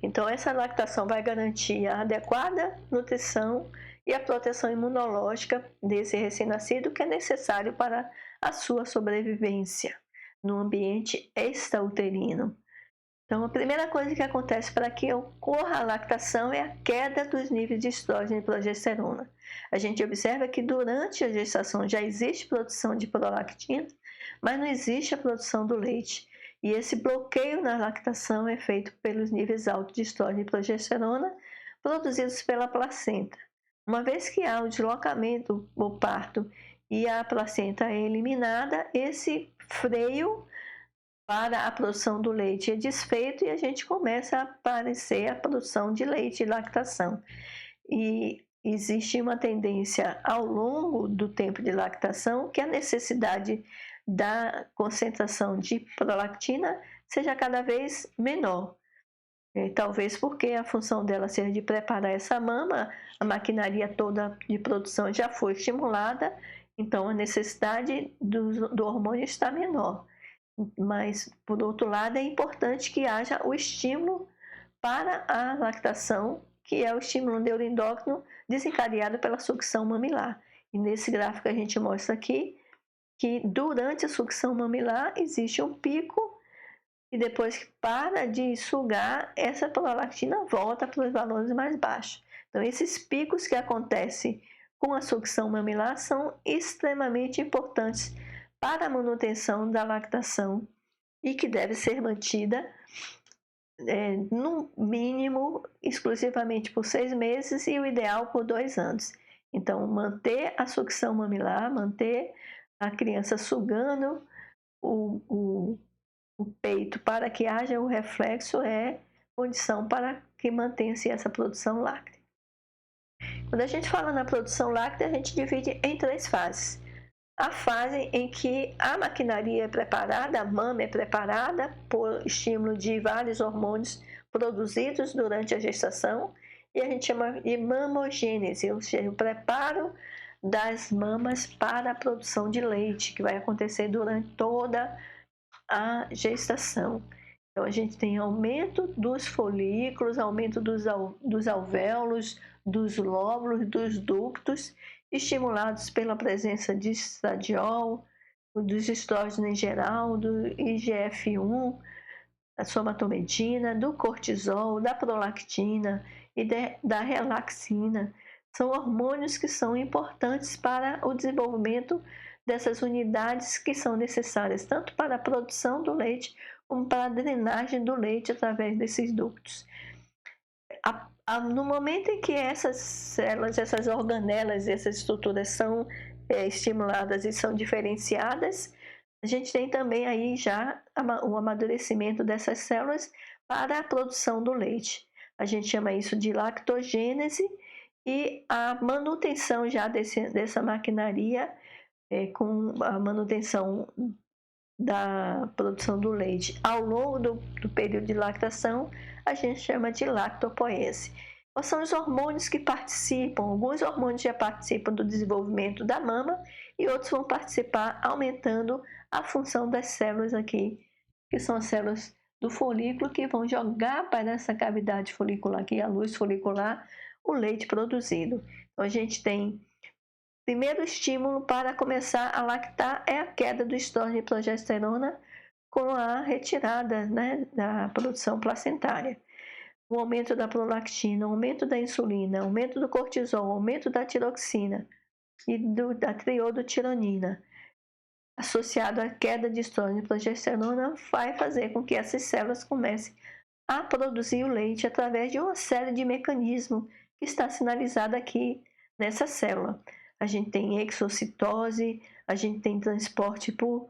Então, essa lactação vai garantir a adequada nutrição e a proteção imunológica desse recém-nascido, que é necessário para a sua sobrevivência no ambiente extrauterino. Então, a primeira coisa que acontece para que ocorra a lactação é a queda dos níveis de estrógeno e progesterona. A gente observa que durante a gestação já existe produção de prolactina, mas não existe a produção do leite. E esse bloqueio na lactação é feito pelos níveis altos de estrógeno e progesterona produzidos pela placenta. Uma vez que há o deslocamento, o parto, e a placenta é eliminada, esse freio para a produção do leite é desfeito e a gente começa a aparecer a produção de leite e lactação. E existe uma tendência ao longo do tempo de lactação que a necessidade da concentração de prolactina seja cada vez menor. Talvez porque a função dela seja de preparar essa mama, a maquinaria toda de produção já foi estimulada, então a necessidade do hormônio está menor. Mas, por outro lado, é importante que haja o estímulo para a lactação, que é o estímulo neuroendócrino desencadeado pela sucção mamilar. E nesse gráfico a gente mostra aqui que durante a sucção mamilar existe um pico e depois que para de sugar, essa prolactina volta para os valores mais baixos. Então, esses picos que acontecem com a sucção mamilar são extremamente importantes para a manutenção da lactação e que deve ser mantida no mínimo exclusivamente por 6 meses e o ideal por 2 anos. Então, manter a sucção mamilar, manter a criança sugando o peito para que haja o reflexo é condição para que mantenha-se essa produção láctea. Quando a gente fala na produção láctea, a gente divide em 3 fases. A fase em que a maquinaria é preparada, a mama é preparada por estímulo de vários hormônios produzidos durante a gestação, e a gente chama de mamogênese, ou seja, o preparo das mamas para a produção de leite, que vai acontecer durante toda a gestação. Então, a gente tem aumento dos folículos, aumento dos alvéolos, dos lóbulos, dos ductos, estimulados pela presença de estradiol, dos estrógenos em geral, do IGF-1, da somatomedina, do cortisol, da prolactina e da relaxina. São hormônios que são importantes para o desenvolvimento dessas unidades que são necessárias tanto para a produção do leite como para a drenagem do leite através desses ductos. No momento em que essas células, essas organelas, essas estruturas são estimuladas e são diferenciadas, a gente tem também aí já o amadurecimento dessas células para a produção do leite. A gente chama isso de lactogênese e a manutenção já dessa maquinaria com a manutenção da produção do leite ao longo do período de lactação, a gente chama de lactopoese. Quais são os hormônios que participam? Alguns hormônios já participam do desenvolvimento da mama e outros vão participar aumentando a função das células aqui, que são as células do folículo que vão jogar para essa cavidade folicular aqui, a luz folicular, o leite produzido. Então a gente tem primeiro estímulo para começar a lactar é a queda do estrógeno e progesterona com a retirada, né, da produção placentária. O aumento da prolactina, o aumento da insulina, o aumento do cortisol, o aumento da tiroxina e da triodotironina, associado à queda de estrógeno e progesterona, vai fazer com que essas células comecem a produzir o leite através de uma série de mecanismos que está sinalizado aqui nessa célula. A gente tem exocitose, a gente tem transporte por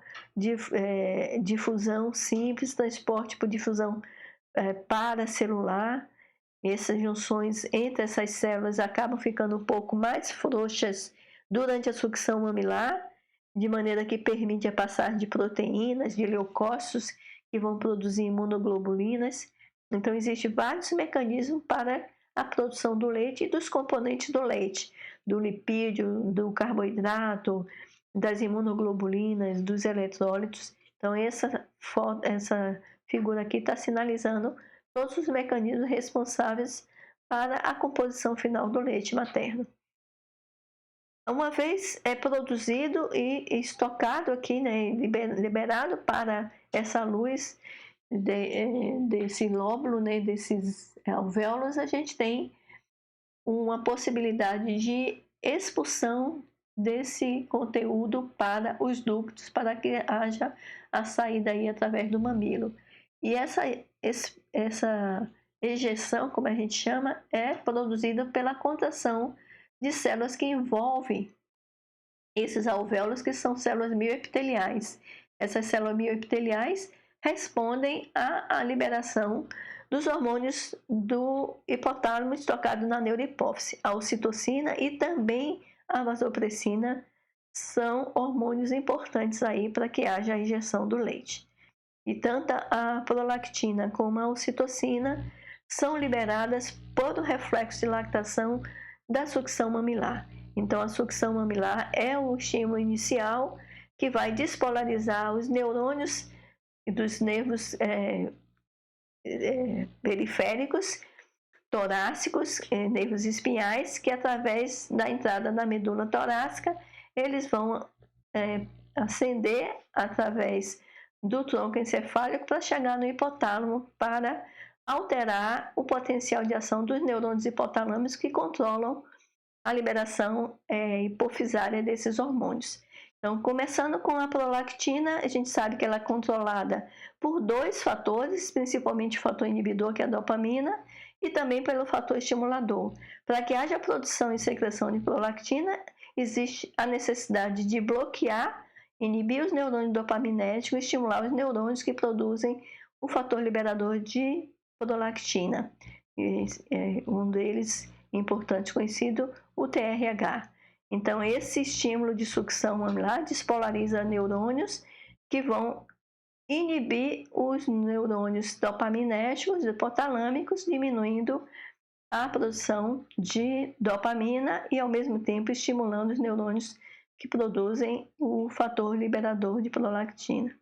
difusão simples, transporte por difusão paracelular. Essas junções entre essas células acabam ficando um pouco mais frouxas durante a sucção mamilar, de maneira que permite a passagem de proteínas, de leucócitos, que vão produzir imunoglobulinas. Então, existem vários mecanismos para a produção do leite e dos componentes do leite, do lipídio, do carboidrato, das imunoglobulinas, dos eletrólitos. Então, essa figura aqui está sinalizando todos os mecanismos responsáveis para a composição final do leite materno. Uma vez produzido e estocado aqui, né, liberado para essa luz desse lóbulo, né, desses alvéolos, a gente tem uma possibilidade de expulsão desse conteúdo para os ductos, para que haja a saída aí através do mamilo. E essa ejeção, como a gente chama, é produzida pela contração de células que envolvem esses alvéolos, que são células mioepiteliais. Essas células mioepiteliais respondem à liberação dos hormônios do hipotálamo estocado na neurohipófise. A ocitocina e também a vasopressina são hormônios importantes aí para que haja a injeção do leite. E tanto a prolactina como a ocitocina são liberadas por o reflexo de lactação da sucção mamilar. Então, a sucção mamilar é o estímulo inicial que vai despolarizar os neurônios dos nervos periféricos, torácicos, nervos espinhais, que através da entrada na medula torácica, eles vão ascender através do tronco encefálico para chegar no hipotálamo para alterar o potencial de ação dos neurônios hipotalâmicos que controlam a liberação hipofisária desses hormônios. Então, começando com a prolactina, a gente sabe que ela é controlada por dois fatores, principalmente o fator inibidor, que é a dopamina, e também pelo fator estimulador. Para que haja produção e secreção de prolactina, existe a necessidade de bloquear, inibir os neurônios dopaminérgicos e estimular os neurônios que produzem o fator liberador de prolactina. Um deles, importante, conhecido, o TRH. Então, esse estímulo de sucção mamilar despolariza neurônios que vão inibir os neurônios dopaminérgicos hipotalâmicos, diminuindo a produção de dopamina e, ao mesmo tempo, estimulando os neurônios que produzem o fator liberador de prolactina.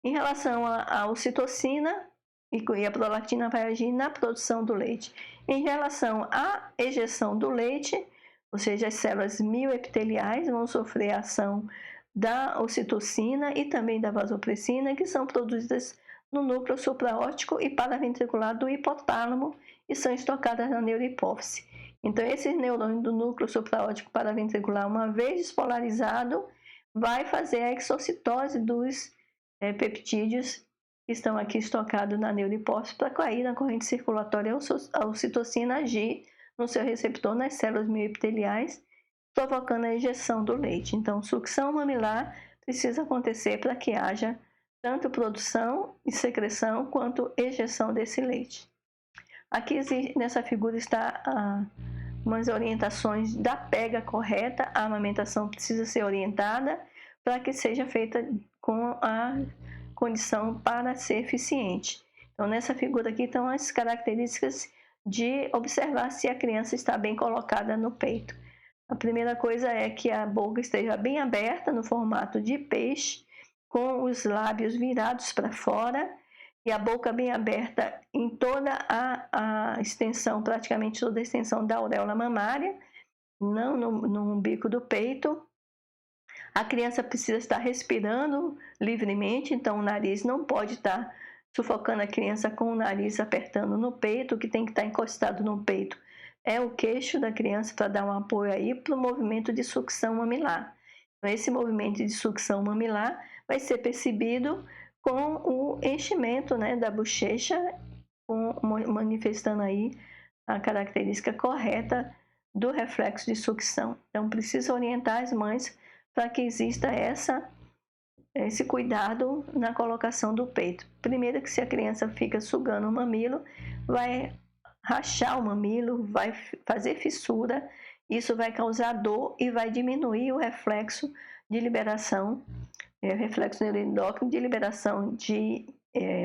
Em relação à ocitocina, e a prolactina vai agir na produção do leite. Em relação à ejeção do leite, ou seja, as células mioepiteliais vão sofrer a ação da ocitocina e também da vasopressina, que são produzidas no núcleo supraóptico e paraventricular do hipotálamo e são estocadas na neurohipófise. Então, esses neurônios do núcleo supraóptico paraventricular, uma vez despolarizado, vai fazer a exocitose dos peptídeos que estão aqui estocados na neurohipófise para cair na corrente circulatória a ocitocina agir no seu receptor nas células mioepiteliais, provocando a ejeção do leite. Então, sucção mamilar precisa acontecer para que haja tanto produção e secreção quanto ejeção desse leite. Aqui nessa figura está umas orientações da pega correta. A amamentação precisa ser orientada para que seja feita com a condição para ser eficiente. Então, nessa figura aqui estão as características de observar se a criança está bem colocada no peito. A primeira coisa é que a boca esteja bem aberta no formato de peixe, com os lábios virados para fora e a boca bem aberta em toda a extensão, praticamente toda a extensão da auréola mamária, não no umbigo do peito. A criança precisa estar respirando livremente, então o nariz não pode estar sufocando a criança com o nariz apertando no peito. O que tem que estar encostado no peito é o queixo da criança para dar um apoio aí para o movimento de sucção mamilar. Então, esse movimento de sucção mamilar vai ser percebido com o enchimento, né, da bochecha, manifestando aí a característica correta do reflexo de sucção. Então, precisa orientar as mães para que exista esse cuidado na colocação do peito. Primeiro, que se a criança fica sugando o mamilo, vai rachar o mamilo, vai fazer fissura, isso vai causar dor e vai diminuir o reflexo de liberação, reflexo neuroendócrino de liberação de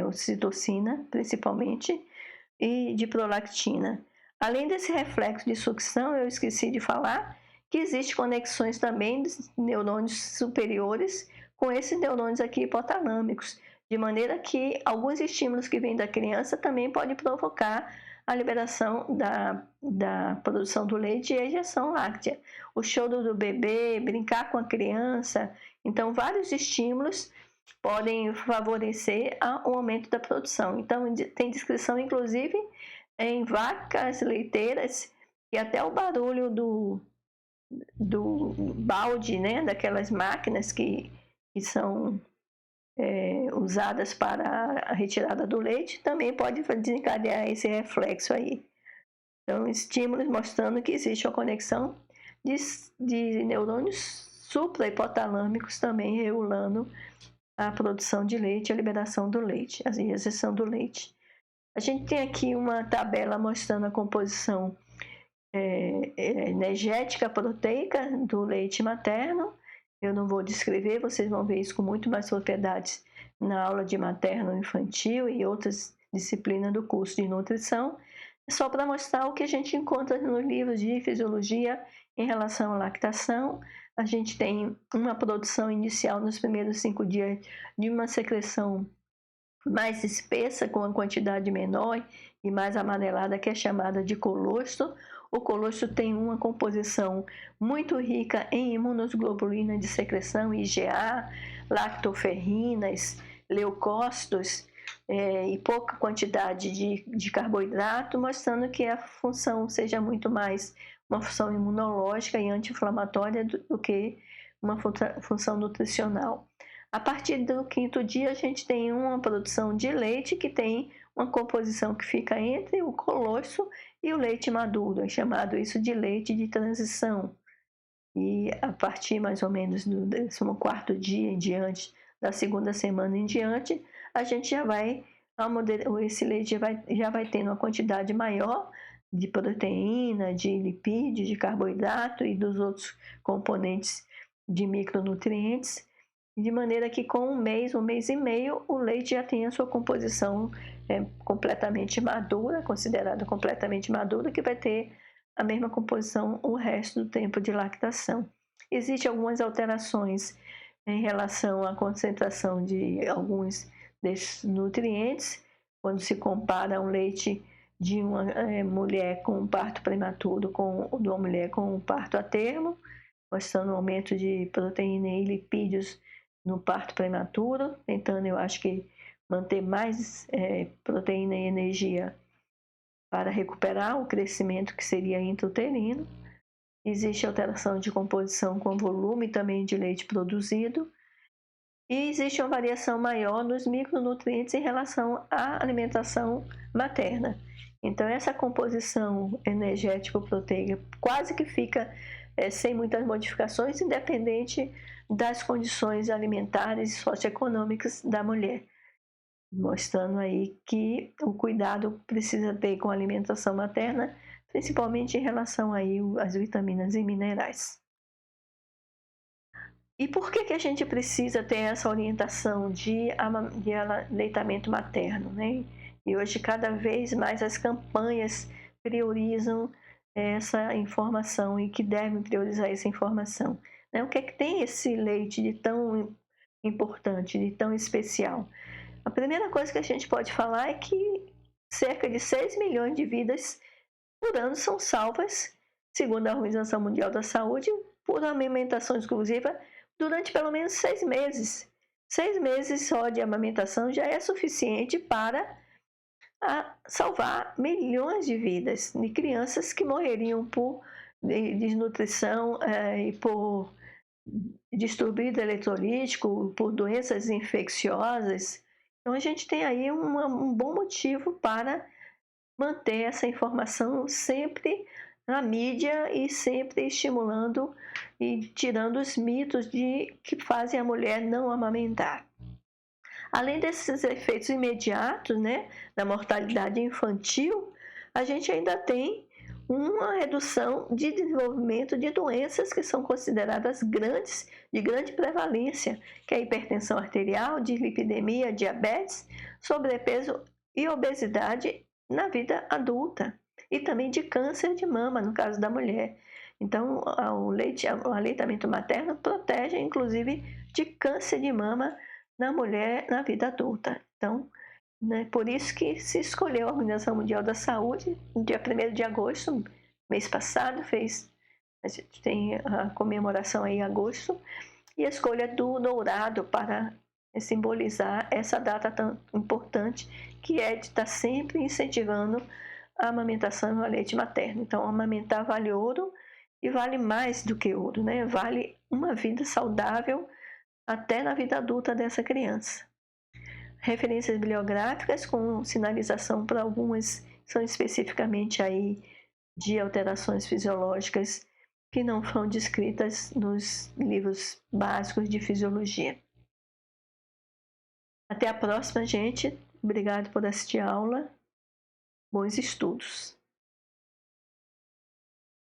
ocitocina, principalmente, e de prolactina. Além desse reflexo de sucção, eu esqueci de falar que existem conexões também dos neurônios superiores com esses neurônios aqui hipotalâmicos, de maneira que alguns estímulos que vêm da criança também podem provocar a liberação da produção do leite e a ejeção láctea. O choro do bebê, brincar com a criança. Então, vários estímulos podem favorecer o aumento da produção. Então, tem descrição, inclusive, em vacas leiteiras, e até o barulho do balde, né, daquelas máquinas que são usadas para a retirada do leite, também pode desencadear esse reflexo aí. Então, estímulos mostrando que existe uma conexão de neurônios suprahipotalâmicos também regulando a produção de leite, a liberação do leite, a injeção do leite. A gente tem aqui uma tabela mostrando a composição energética proteica do leite materno. Eu não vou descrever, vocês vão ver isso com muito mais propriedades na aula de materno-infantil e outras disciplinas do curso de nutrição. É só para mostrar o que a gente encontra nos livros de fisiologia em relação à lactação. A gente tem uma produção inicial nos primeiros 5 dias de uma secreção mais espessa, com uma quantidade menor e mais amarelada, que é chamada de colostro. O colostro tem uma composição muito rica em imunoglobulina de secreção, IgA, lactoferrinas, leucócitos e pouca quantidade de carboidrato, mostrando que a função seja muito mais uma função imunológica e anti-inflamatória do que uma função nutricional. A partir do 5º dia, a gente tem uma produção de leite que tem uma composição que fica entre o colostro e o leite maduro, é chamado isso de leite de transição. E a partir mais ou menos do 14º dia em diante, da 2ª semana em diante, a gente já vai, esse leite já vai tendo uma quantidade maior de proteína, de lipídios, de carboidrato e dos outros componentes de micronutrientes, de maneira que com um mês e meio, o leite já tem a sua composição completamente madura, considerada completamente madura, que vai ter a mesma composição o resto do tempo de lactação. Existem algumas alterações em relação à concentração de alguns desses nutrientes, quando se compara o leite de uma mulher com parto prematuro com de uma mulher com parto a termo, mostrando um aumento de proteína e lipídios no parto prematuro, tentando, eu acho que, manter mais proteína e energia para recuperar o crescimento que seria intrauterino. existe alteração de composição com volume também de leite produzido, e existe uma variação maior nos micronutrientes em relação à alimentação materna. Então, essa composição energético-proteica quase que fica sem muitas modificações, independente das condições alimentares e socioeconômicas da mulher, mostrando aí que o cuidado precisa ter com a alimentação materna, principalmente em relação aí às vitaminas e minerais. E por que a gente precisa ter essa orientação de aleitamento materno, né? E hoje cada vez mais as campanhas priorizam essa informação e que devem priorizar essa informação, né? O que é que tem esse leite de tão importante, de tão especial? A primeira coisa que a gente pode falar é que cerca de 6 milhões de vidas por ano são salvas, segundo a Organização Mundial da Saúde, por amamentação exclusiva durante pelo menos 6 meses. 6 meses só de amamentação já é suficiente para salvar milhões de vidas de crianças que morreriam por desnutrição e por distúrbio eletrolítico, por doenças infecciosas. Então a gente tem aí um bom motivo para manter essa informação sempre na mídia e sempre estimulando e tirando os mitos que fazem a mulher não amamentar. Além desses efeitos imediatos, né, da mortalidade infantil, a gente ainda tem uma redução de desenvolvimento de doenças que são consideradas grandes, de grande prevalência, que é a hipertensão arterial, dislipidemia, diabetes, sobrepeso e obesidade na vida adulta, e também de câncer de mama, no caso da mulher. Então, o aleitamento materno protege, inclusive, de câncer de mama na mulher na vida adulta. Então, né, por isso que se escolheu a Organização Mundial da Saúde, no dia 1º de agosto, mês passado, a gente tem a comemoração aí em agosto, e a escolha do dourado para simbolizar essa data tão importante, que é de estar sempre incentivando a amamentação e o leite materno. Então, amamentar vale ouro e vale mais do que ouro, né? Vale uma vida saudável até na vida adulta dessa criança. Referências bibliográficas com sinalização para algumas são especificamente aí de alterações fisiológicas que não foram descritas nos livros básicos de fisiologia. Até a próxima, gente. Obrigado por assistir a aula. Bons estudos.